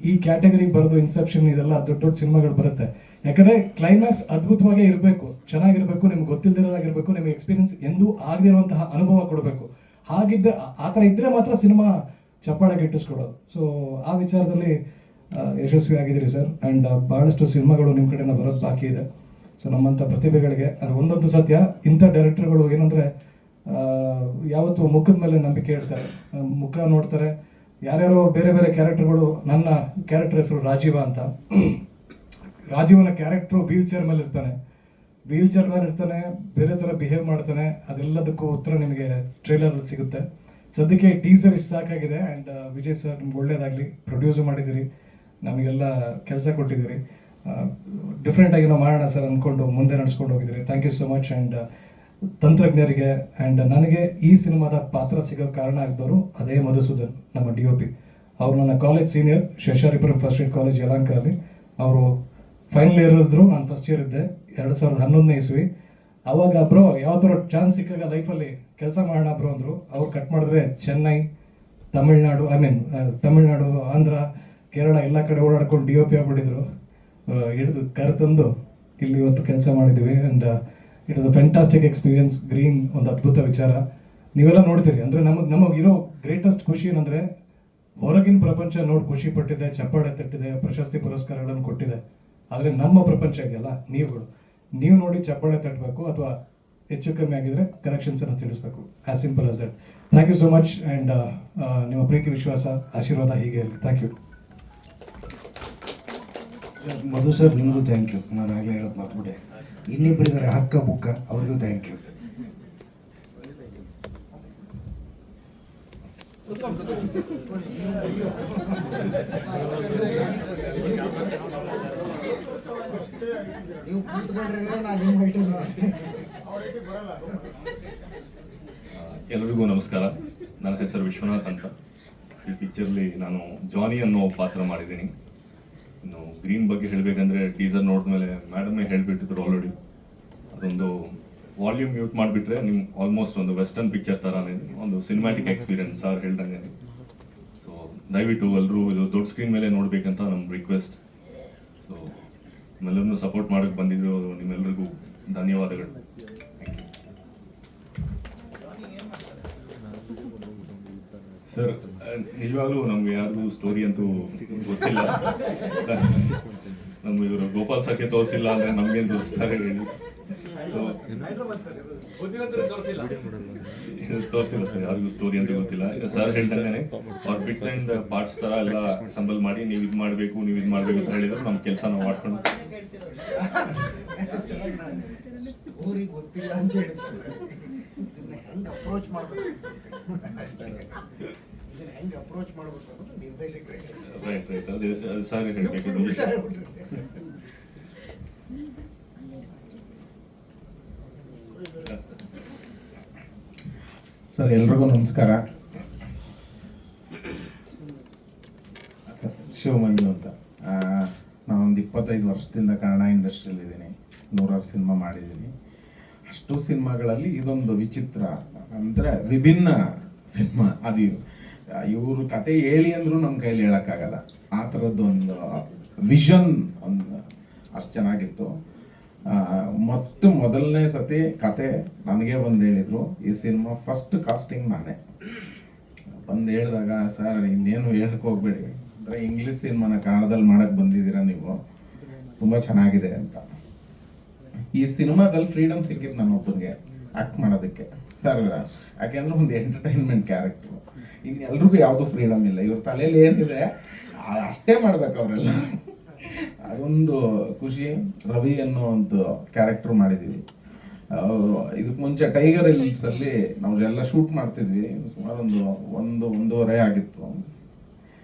ಈ ಕ್ಯಾಟಗರಿಗೆ ಬರೋದು ಇನ್ಸೆಪ್ಷನ್, ಇದೆಲ್ಲ ದೊಡ್ಡ ದೊಡ್ಡ ಸಿನಿಮಾಗಳು ಬರುತ್ತೆ. ಯಾಕಂದರೆ ಕ್ಲೈಮ್ಯಾಕ್ಸ್ ಅದ್ಭುತವಾಗೇ ಇರಬೇಕು, ಚೆನ್ನಾಗಿರಬೇಕು, ನಿಮ್ಗೆ ಗೊತ್ತಿಲ್ಲದಿರೋದಾಗಿರ್ಬೇಕು, ನಿಮಗೆ ಎಕ್ಸ್ಪೀರಿಯನ್ಸ್ ಎಂದೂ ಆಗದಿರುವಂತಹ ಅನುಭವ ಕೊಡಬೇಕು. ಹಾಗಿದ್ದರೆ ಆ ಥರ ಇದ್ದರೆ ಮಾತ್ರ ಸಿನಿಮಾ ಚಪ್ಪಾಳೆ ಗಿಟ್ಟಿಸ್ಕೊಡೋದು. ಸೊ ಆ ವಿಚಾರದಲ್ಲಿ ಯಶಸ್ವಿ ಆಗಿದ್ದೀರಿ ಸರ್. ಆ್ಯಂಡ್ ಭಾಳಷ್ಟು ಸಿನಿಮಾಗಳು ನಿಮ್ಮ ಕಡೆಯಿಂದ ಬರೋದು ಬಾಕಿ ಇದೆ. ಸೊ ನಮ್ಮಂಥ ಪ್ರತಿಭೆಗಳಿಗೆ ಅದು ಒಂದೊಂದು ಸತ್ಯ, ಇಂಥ ಡೈರೆಕ್ಟರ್ಗಳು ಏನಂದರೆ ಯಾವತ್ತು ಮುಖದ ಮೇಲೆ ನಂಬಿಕೆ ಇಡ್ತಾರೆ, ಮುಖ ನೋಡ್ತಾರೆ. ಯಾರ್ಯಾರೋ ಬೇರೆ ಬೇರೆ ಕ್ಯಾರೆಕ್ಟರ್ಗಳು, ನನ್ನ ಕ್ಯಾರೆಕ್ಟರ್ ಹೆಸರು ರಾಜೀವ ಅಂತ. ರಾಜೀವನ ಕ್ಯಾರೆಕ್ಟ್ರು ವೀಲ್ ಚೇರ್ ಮೇಲೆ ಇರ್ತಾನೆ, ಬೇರೆ ಥರ ಬಿಹೇವ್ ಮಾಡ್ತಾನೆ. ಅದೆಲ್ಲದಕ್ಕೂ ಉತ್ತರ ನಿಮಗೆ ಟ್ರೈಲರಲ್ಲಿ ಸಿಗುತ್ತೆ. ಸದ್ಯಕ್ಕೆ ಟೀಸರ್ ಇಷ್ಟು ಸಾಕಾಗಿದೆ. ಆ್ಯಂಡ್ ವಿಜಯ್ ಸರ್ ನಿಮ್ಗೆ ಒಳ್ಳೇದಾಗಲಿ. ಪ್ರೊಡ್ಯೂಸ್ ಮಾಡಿದ್ದೀರಿ, ನಮಗೆಲ್ಲ ಕೆಲಸ ಕೊಟ್ಟಿದ್ದೀರಿ, ಡಿಫ್ರೆಂಟಾಗಿ ನಾವು ಮಾಡೋಣ ಸರ್ ಅಂದ್ಕೊಂಡು ಮುಂದೆ ನಡೆಸ್ಕೊಂಡು ಹೋಗಿದ್ದೀರಿ. Thank you so much. And ತಂತ್ರಜ್ಞರಿಗೆ ಆ್ಯಂಡ್ ನನಗೆ ಈ ಸಿನಿಮಾದ ಪಾತ್ರ ಸಿಗೋ ಕಾರಣ ಆಗಿದ್ದವರು ಅದೇ ಮಧುಸೂದನ್, ನಮ್ಮ DOP. ಅವ್ರು ನನ್ನ ಕಾಲೇಜ್ ಸೀನಿಯರ್, ಶೇಷಾರಿಪುರಂ ಫಸ್ಟ್ ಏಡ್ ಕಾಲೇಜ್ ಯಲಹಂಕದಲ್ಲಿ. ಅವರು ಫೈನಲ್ ಇಯರ್ ಇದ್ರು, ನಾನು ಫಸ್ಟ್ ಇಯರ್ ಇದ್ದೆ, 2011ನೇ ಇಸ್ವಿ. ಅವಾಗ ಬ್ರೋ ಯಾವ ಥರ ಚಾನ್ಸ್ ಸಿಕ್ಕಾಗ ಲೈಫಲ್ಲಿ ಕೆಲಸ ಮಾಡೋಣ ಬ್ರೋ ಅಂದರು. ಅವ್ರು ಕಟ್ ಮಾಡಿದ್ರೆ ಚೆನ್ನೈ, ತಮಿಳ್ನಾಡು, ಆಂಧ್ರ, ಕೇರಳ ಎಲ್ಲ ಕಡೆ ಓಡಾಡ್ಕೊಂಡು DOP ಆಗ್ಬಿಟ್ಟಿದ್ರು. ಹಿಡಿದು ಕರೆತಂದು ಇಲ್ಲಿ ಇವತ್ತು ಕೆಲಸ ಮಾಡಿದ್ದೀವಿ. And it was a fantastic experience. Green ಒಂದು ಅದ್ಭುತ ವಿಚಾರ, ನೀವೆಲ್ಲ ನೋಡ್ತೀರಿ. ಅಂದರೆ ನಮಗಿರೋ ಗ್ರೇಟೆಸ್ಟ್ ಖುಷಿ ಏನಂದರೆ ಹೊರಗಿನ ಪ್ರಪಂಚ ನೋಡಿ ಖುಷಿ ಪಟ್ಟಿದೆ, ಚಪ್ಪಾಳೆ ತಟ್ಟಿದೆ, ಪ್ರಶಸ್ತಿ ಪುರಸ್ಕಾರಗಳನ್ನು ಕೊಟ್ಟಿದೆ. ಆದರೆ ನಮ್ಮ ಪ್ರಪಂಚ ಇದೆಯಲ್ಲ, ನೀವು ನೋಡಿ ಚಪ್ಪಾಳೆ ತಟ್ಟಬೇಕು, ಅಥವಾ ಹೆಚ್ಚು ಕಮ್ಮಿ ಆಗಿದ್ರೆ ಕರೆಕ್ಷನ್ಸನ್ನು ತಿಳಿಸ್ಬೇಕು. As simple as that. Thank you so much. And ನಿಮ್ಮ ಪ್ರೀತಿ, ವಿಶ್ವಾಸ, ಆಶೀರ್ವಾದ ಹೀಗೆ ಇರಲಿ. Thank you. ಮಧು ಸರ್, ನಿಮಗೂ ಥ್ಯಾಂಕ್ ಯು. ನಾನು ಆಗಲೇ ಹೇಳೋದು ಮರ್ಬಿಟ್ಟೆ. ಇನ್ನಿಬ್ಬರಿದ್ದಾರೆ ಹಕ್ಕ ಬುಕ್ಕ, ಅವ್ರಿಗೂ ಥ್ಯಾಂಕ್ ಯು. ನೀವು ಎಲ್ಲರಿಗೂ ನಮಸ್ಕಾರ. ನನ್ನ ಹೆಸರು ವಿಶ್ವನಾಥ್ ಅಂತ. ಈ ಪಿಕ್ಚರ್ಲಿ ನಾನು ಜಾನಿ ಅನ್ನೋ ಪಾತ್ರ ಮಾಡಿದ್ದೀನಿ. ಇನ್ನು ಗ್ರೀನ್ ಬಗ್ಗೆ ಹೇಳಬೇಕಂದ್ರೆ ಟೀಸರ್ ನೋಡಿದ್ಮೇಲೆ ಮೇಡಮೇ ಹೇಳಿಬಿಟ್ಟಿದ್ರು ಆಲ್ರೆಡಿ. ಅದೊಂದು ವಾಲ್ಯೂಮ್ ಮ್ಯೂಟ್ ಮಾಡಿಬಿಟ್ರೆ ನಿಮ್ಗೆ ಆಲ್ಮೋಸ್ಟ್ ಒಂದು ವೆಸ್ಟರ್ನ್ ಪಿಕ್ಚರ್ ಥರನೇ ಒಂದು ಸಿನಿಮ್ಯಾಟಿಕ್ ಎಕ್ಸ್ಪೀರಿಯನ್ಸ್ ಸರ್ ಹೇಳ್ದಂಗೆ. ಸೊ ದಯವಿಟ್ಟು ಎಲ್ಲರೂ ಇದು ದೊಡ್ಡ ಸ್ಕ್ರೀನ್ ಮೇಲೆ ನೋಡಬೇಕಂತ ನಮ್ಮ ರಿಕ್ವೆಸ್ಟ್. ಸೊ ನಿಮ್ಮೆಲ್ಲರನ್ನೂ ಸಪೋರ್ಟ್ ಮಾಡೋಕ್ಕೆ ಬಂದಿದ್ರು ನಿಮ್ಮೆಲ್ಲರಿಗೂ ಧನ್ಯವಾದಗಳು. Thank you sir. ನಿಜವಾಗ್ಲೂ ನಮ್ಗೆ ಯಾರಿಗೂ ಸ್ಟೋರಿ ಅಂತೂ ಗೊತ್ತಿಲ್ಲ. ನಮ್ಗೆ ಇವರು ಗೋಪಾಲ್ ಸರ್ಗೆ ತೋರಿಸಿಲ್ಲ ಅಂದ್ರೆ ನಮ್ಗೇನು ತೋರಿಸ್ತಾರೆ ಹೇಳಿ. ಸೊ ತೋರಿಸಿಲ್ಲ ಸರ್, ಯಾರಿಗೂ ಸ್ಟೋರಿ ಅಂತ ಗೊತ್ತಿಲ್ಲ. ಈಗ ಸರ್ ಹೇಳ್ದಂಗೆ ಅವ್ರ ಬಿಟ್ಸ್ ಅಂಡ್ ಪಾರ್ಟ್ಸ್ ತರ ಎಲ್ಲ ಸಂಬಲ್ ಮಾಡಿ ನೀವು ಇದು ಮಾಡಬೇಕು ಅಂತ ಹೇಳಿದ್ರು ನಮ್ಮ ಕೆಲಸ ನಾವು ಮಾಡ್ಕೊಂಡು ಗೊತ್ತಿಲ್ಲ ಅಂತ ಹೇಳ್ತಾರೆ. ಹೆಂಗೆ ಅಪ್ರೋಚ್ ಮಾಡಬೇಕು ಅನ್ನೋದು ನಿರ್ದೇಶಕರಿಗೆ. ರೈಟ್ ಅದೇ ಸರ್ ಹೇಳಬೇಕು. ಸರ್, ಎಲ್ರಿಗೂ ನಮಸ್ಕಾರ. ಶಿವಮಂಜು ಅಂತ. ನಾನೊಂದು 25 ವರ್ಷದಿಂದ ಕನ್ನಡ ಇಂಡಸ್ಟ್ರಿಯಲ್ಲಿ ಇದ್ದೀನಿ. 100 ಸಿನಿಮಾ ಮಾಡಿದ್ದೀನಿ. ಅಷ್ಟು ಸಿನಿಮಾಗಳಲ್ಲಿ ಇದೊಂದು ವಿಚಿತ್ರ, ಅಂದರೆ ವಿಭಿನ್ನ ಸಿನಿಮಾ. ಅದು ಇವರು ಕತೆ ಹೇಳಿ ಅಂದರೂ ನಮ್ಮ ಕೈಲಿ ಹೇಳೋಕ್ಕಾಗಲ್ಲ. ಆ ಥರದ್ದು ಒಂದು ವಿಷನ್ ಒಂದು ಅಷ್ಟು ಚೆನ್ನಾಗಿತ್ತು. ಮತ್ತು ಮೊದಲನೇ ಸತಿ ಕತೆ ನನಗೆ ಬಂದು ಹೇಳಿದರು. ಈ ಸಿನಿಮಾ ಫಸ್ಟ್ ಕಾಸ್ಟಿಂಗ್ ನಾನೇ ಬಂದು ಹೇಳಿದಾಗ, ಸರ್ ಇನ್ನೇನು ಹೇಳಕ್ಕೆ ಹೋಗ್ಬೇಡಿ, ಅಂದರೆ ಇಂಗ್ಲೀಷ್ ಸಿನಿಮಾನ ಕನ್ನಡದಲ್ಲಿ ಮಾಡೋಕ್ಕೆ ಬಂದಿದ್ದೀರಾ ನೀವು, ತುಂಬ ಚೆನ್ನಾಗಿದೆ ಅಂತ. ಈ ಸಿನಿಮಾದಲ್ಲಿ ಫ್ರೀಡಮ್ ಸಿಕ್ಕಿತ್ತು ನನ್ನೊಬ್ಬನಿಗೆ ಆ್ಯಕ್ಟ್ ಮಾಡೋದಕ್ಕೆ ಸರ್. ಯಾಕೆಂದ್ರೆ ಒಂದು ಎಂಟರ್ಟೈನ್ಮೆಂಟ್ ಕ್ಯಾರೆಕ್ಟ್ರು, ಇನ್ನೆಲ್ರಿಗೂ ಯಾವುದು ಫ್ರೀಡಮ್ ಇಲ್ಲ. ಇವ್ರ ತಲೆಯಲ್ಲಿ ಏನಿದೆ ಅಷ್ಟೇ ಮಾಡ್ಬೇಕು ಅವರೆಲ್ಲ. ಅದೊಂದು ಖುಷಿ. ರವಿ ಅನ್ನೋ ಒಂದು ಕ್ಯಾರೆಕ್ಟರ್ ಮಾಡಿದ್ದೀವಿ. ಇದಕ್ಕೆ ಮುಂಚೆ ಟೈಗರ್ ಹಿಲ್ಸಲ್ಲಿ ನಾವು ಎಲ್ಲ ಶೂಟ್ ಮಾಡ್ತಿದ್ವಿ. ಸುಮಾರು ಒಂದೂವರೆ ಆಗಿತ್ತು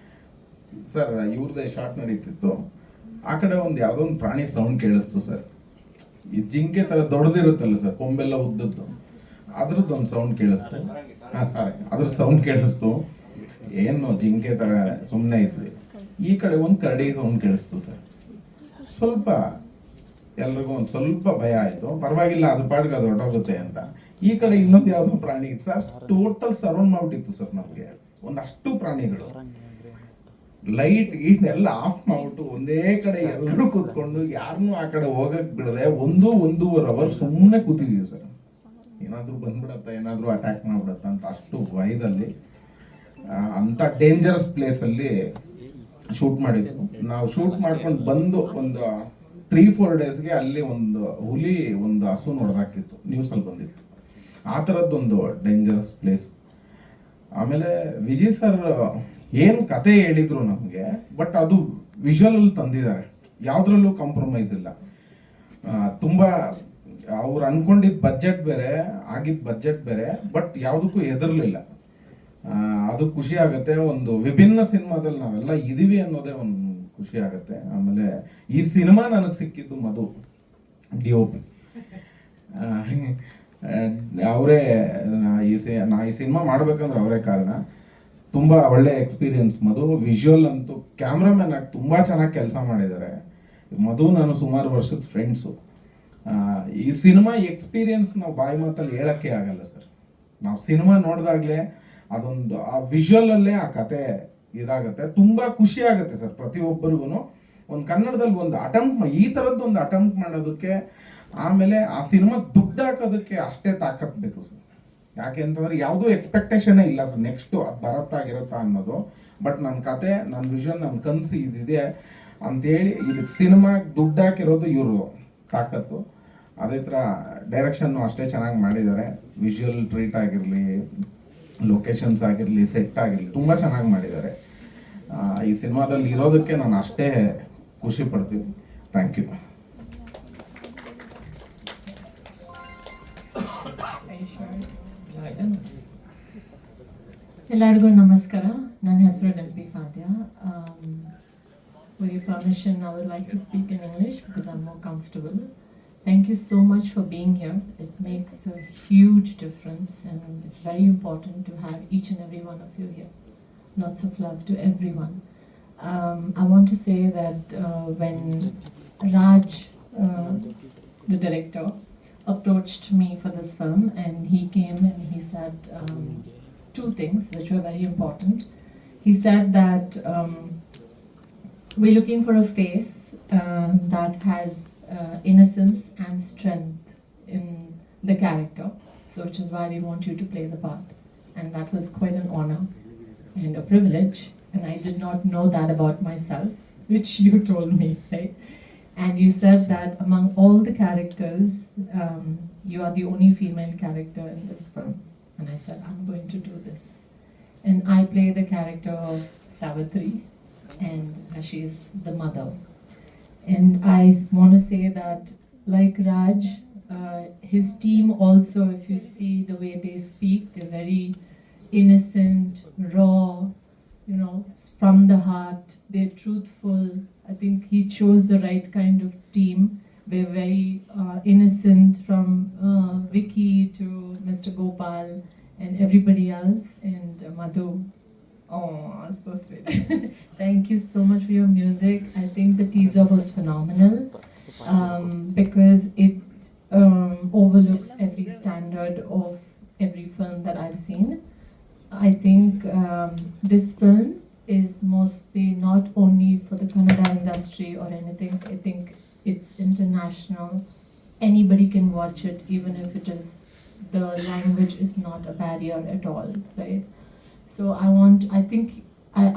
ಸರ್. ಇವ್ರದ್ದೇ ಶಾರ್ಟ್ ನಡೀತಿತ್ತು. ಆ ಕಡೆ ಒಂದು ಯಾವುದೋ ಒಂದು ಪ್ರಾಣಿ ಸೌಂಡ್ ಕೇಳಿಸ್ತು ಸರ್. ಈ ಜಿಂಕೆ ಥರ ದೊಡ್ಡದಿರುತ್ತಲ್ಲ ಸರ್, ಕೊಂಬೆಲ್ಲ ಉದ್ದದ್ದು, ಅದ್ರದ್ದೊಂದು ಸೌಂಡ್ ಕೇಳಿಸ್ತು. ಸಾರಿ, ಅದ್ರ ಸೌಂಡ್ ಕೇಳಿಸ್ತು. ಏನು ಜಿಂಕೆ ಥರ ಸುಮ್ಮನೆ ಇದ್ವಿ. ಈ ಕಡೆ ಒಂದು ಕರಡಿ ಸೌಂಡ್ ಕೇಳಿಸ್ತು ಸರ್. ಸ್ವಲ್ಪ ಎಲ್ರಿಗೂ ಒಂದು ಸ್ವಲ್ಪ ಭಯ ಆಯಿತು. ಪರವಾಗಿಲ್ಲ, ಅದ್ರ ಪಾಡಿಗೆ ಅದು ಹೊರಟೋಗುತ್ತೆ ಅಂತ. ಈ ಕಡೆ ಇನ್ನೊಂದು ಯಾವುದೋ ಪ್ರಾಣಿ ಸರ್, ಟೋಟಲ್ ಸರೌಂಡ್ ಮಾಡ್ಬಿಟ್ಟಿತ್ತು ಸರ್. ನಮಗೆ ಒಂದಷ್ಟು ಪ್ರಾಣಿಗಳು ಲೈಟ್ ಎಲ್ಲ ಆಫ್ ಮಾಡ್ಬಿಟ್ಟು ಒಂದೇ ಕಡೆ ಎಲ್ಲರೂ ಕೂತ್ಕೊಂಡು ಯಾರನ್ನೂ ಆ ಕಡೆ ಹೋಗಕ್ ಬಿಡದೆ 1.5 ಅವರ್ ಸುಮ್ಮನೆ ಕೂತಿದೀವಿ ಸರ್. ಏನಾದರೂ ಬಂದ್ಬಿಡತ್ತ, ಏನಾದರೂ ಅಟ್ಯಾಕ್ ಮಾಡ್ಬಿಡತ್ತ ಅಂತ ಅಷ್ಟು ಭಯದಲ್ಲಿ ಅಂಥ ಡೇಂಜರಸ್ ಪ್ಲೇಸಲ್ಲಿ ಶೂಟ್ ಮಾಡಿದ್ದು. ನಾವು ಶೂಟ್ ಮಾಡ್ಕೊಂಡು ಬಂದು ಒಂದು 3-4 ಡೇಸ್ಗೆ ಅಲ್ಲಿ ಒಂದು ಹುಲಿ ಒಂದು ಹಸು ನೋಡ್ದಾಕಿತ್ತು, ನ್ಯೂಸಲ್ಲಿ ಬಂದಿತ್ತು. ಆ ಥರದ್ದೊಂದು ಡೇಂಜರಸ್ ಪ್ಲೇಸ್. ಆಮೇಲೆ ವಿಜಯ್ ಸರ್ ಏನು ಕತೆ ಹೇಳಿದ್ರು ನಮಗೆ, ಬಟ್ ಅದು ವಿಜುವಲಲ್ಲಿ ತಂದಿದ್ದಾರೆ, ಯಾವುದ್ರಲ್ಲೂ ಕಾಂಪ್ರಮೈಸ್ ಇಲ್ಲ. ತುಂಬ ಅವ್ರು ಅನ್ಕೊಂಡಿದ್ದ ಬಜೆಟ್ ಬೇರೆ, ಆಗಿದ್ದ ಬಜೆಟ್ ಬೇರೆ, ಬಟ್ ಯಾವುದಕ್ಕೂ ಹೆದರ್ಲಿಲ್ಲ. ಅದು ಖುಷಿ ಆಗುತ್ತೆ. ಒಂದು ವಿಭಿನ್ನ ಸಿನಿಮಾದಲ್ಲಿ ನಾವೆಲ್ಲ ಇದೀವಿ ಅನ್ನೋದೇ ಒಂದು ಖುಷಿ ಆಗುತ್ತೆ. ಆಮೇಲೆ ಈ ಸಿನಿಮಾ ನನಗೆ ಸಿಕ್ಕಿದ್ದು ಮಧು DOP. ಅವರೇ ಈ ಸಿನಿಮಾ ಮಾಡ್ಬೇಕಂದ್ರೆ ಅವರೇ ಕಾರಣ. ತುಂಬ ಒಳ್ಳೆ ಎಕ್ಸ್ಪೀರಿಯನ್ಸ್ ಮಧು. ವಿಜುವಲ್ ಅಂತೂ ಕ್ಯಾಮ್ರಾಮನ್ ಆಗಿ ತುಂಬ ಚೆನ್ನಾಗಿ ಕೆಲಸ ಮಾಡಿದ್ದಾರೆ. ಮಧು ನಾನು ಸುಮಾರು ವರ್ಷದ ಫ್ರೆಂಡ್ಸು. ಈ ಸಿನಿಮಾ ಎಕ್ಸ್ಪೀರಿಯನ್ಸ್ ನಾವು ಬಾಯಿ ಮಾತಲ್ಲಿ ಹೇಳೋಕ್ಕೆ ಆಗಲ್ಲ ಸರ್. ನಾವು ಸಿನಿಮಾ ನೋಡಿದಾಗಲೇ ಅದೊಂದು ಆ ವಿಜುವಲಲ್ಲೇ ಆ ಕತೆ ಇದಾಗುತ್ತೆ. ತುಂಬ ಖುಷಿ ಆಗುತ್ತೆ ಸರ್ ಪ್ರತಿಯೊಬ್ಬರಿಗೂ. ಒಂದು ಕನ್ನಡದಲ್ಲಿ ಒಂದು ಈ ಥರದ್ದೊಂದು ಅಟೆಂಪ್ಟ್ ಮಾಡೋದಕ್ಕೆ, ಆಮೇಲೆ ಆ ಸಿನಿಮಾ ದುಡ್ಡು ಹಾಕೋದಕ್ಕೆ ಅಷ್ಟೇ ತಾಕತ್ ಬೇಕು ಸರ್. ಯಾಕೆ ಅಂತಂದ್ರೆ ಯಾವುದೂ ಎಕ್ಸ್ಪೆಕ್ಟೇಷನೇ ಇಲ್ಲ ಸರ್ ನೆಕ್ಸ್ಟು ಅದು ಬರುತ್ತಾ ಅನ್ನೋದು. ಬಟ್ ನನ್ನ ಕತೆ, ನನ್ನ ವಿಷನ್, ನನ್ನ ಕನಸು ಇದಿದೆ ಅಂತೇಳಿ ಇದಕ್ಕೆ ಸಿನಿಮಾಗೆ ದುಡ್ಡು ಹಾಕಿರೋದು ಇವರು ತಾಕತ್ತು. ಅದೇ ಥರ ಡೈರೆಕ್ಷನ್ನು ಅಷ್ಟೇ ಚೆನ್ನಾಗಿ ಮಾಡಿದ್ದಾರೆ. ವಿಜುವಲ್ ಟ್ರೀಟ್ ಆಗಿರಲಿ, ಲೊಕೇಶನ್ಸ್ ಆಗಿರಲಿ, ಸೆಟ್ ಆಗಿರಲಿ, ತುಂಬ ಚೆನ್ನಾಗಿ ಮಾಡಿದ್ದಾರೆ. ಈ ಸಿನಿಮಾದಲ್ಲಿ ಇರೋದಕ್ಕೆ ನಾನು ಅಷ್ಟೇ ಖುಷಿ ಪಡ್ತೀನಿ. Thank you. ಎಲ್ಲರಿಗೂ ನಮಸ್ಕಾರ. ನನ್ನ ಹೆಸರು ಡೆಲ್ಪಿ ಫಾದ್ಯ. With your permission, I would like to speak in English because I'm more comfortable. Thank you so much for being here. It makes a huge difference and it's very important to have each and every one of you here. Lots of love to everyone. I want to say that when Raj, the director, approached me for this film and he came and he said two things which were very important. He said that we're looking for a face that has innocence and strength in the character, so which is why we want you to play the part. And that was quite an honor and a privilege, and I did not know that about myself, which you told me, right? And you said that among all the characters, you are the only female character in this film. And I said, I'm going to do this. And I play the character of Savitri, and she is the mother. And I want to say that, like Raj, his team also, if you see the way they speak, they're very innocent, raw, you know, from the heart. They're truthful. I think he chose the right kind of team. We're very innocent, from Vicky to Mr. Gopal and everybody else, and Madhu. Oh, so sweet. Thank you so much for your music. I think the teaser was phenomenal because it overlooks every standard of every film that I've seen. I think this film is mostly not only for the Kannada industry or anything. I think it's international. Anybody can watch it, even if it is, the language is not a barrier at all, right? So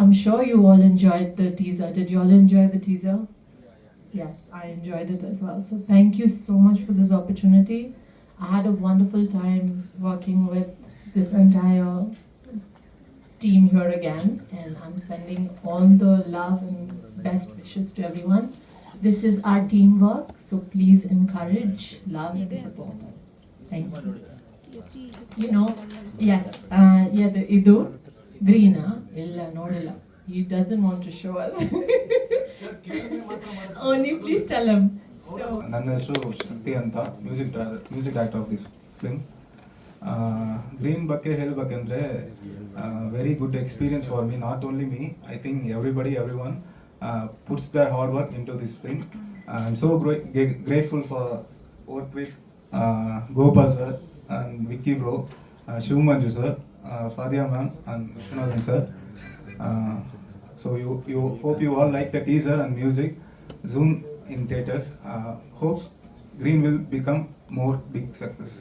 I'm sure you all enjoyed the teaser. Did you all enjoy the teaser? Yes, I enjoyed it as well. So thank you so much for this opportunity. I had a wonderful time working with this entire team here again, and I'm sending all the love and best wishes to everyone. This is our teamwork, so please encourage, love and support. Thank you. You know, yes, idu green illa nodilla. He doesn't want to show us. Only please tell him. ನನ್ನ ಹೆಸರು ಶಕ್ತಿ ಅಂತ, music director of this film. Green ಬಗ್ಗೆ ಹೇಳಬೇಕಂದ್ರೆ very good experience for me, not only me, I think every one puts their hard work into this film. I'm so grateful for work with Gopal sir and Vicky bro, Shiv Manju sir, Fadia ma'am and Vishwanathan sir. So you hope you all like the teaser and music. Soon in theaters. Hope Green will become more big success.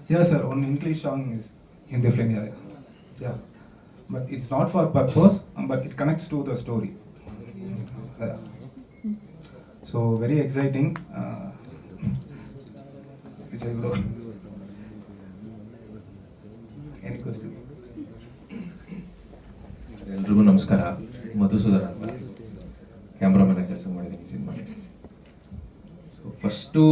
Yeah, sir. One English song is in the film. Yeah. But it's not for purpose, but it connects to the story. Yeah. So very exciting. Vijay bro. Any question? ಎಲ್ರಿಗೂ ನಮಸ್ಕಾರ. ಮಧುಸೂದನ್ ಅಂತ cameraman ಕೆಲಸ ಮಾಡಿದ್ದೀನಿ ಈ cinema. So first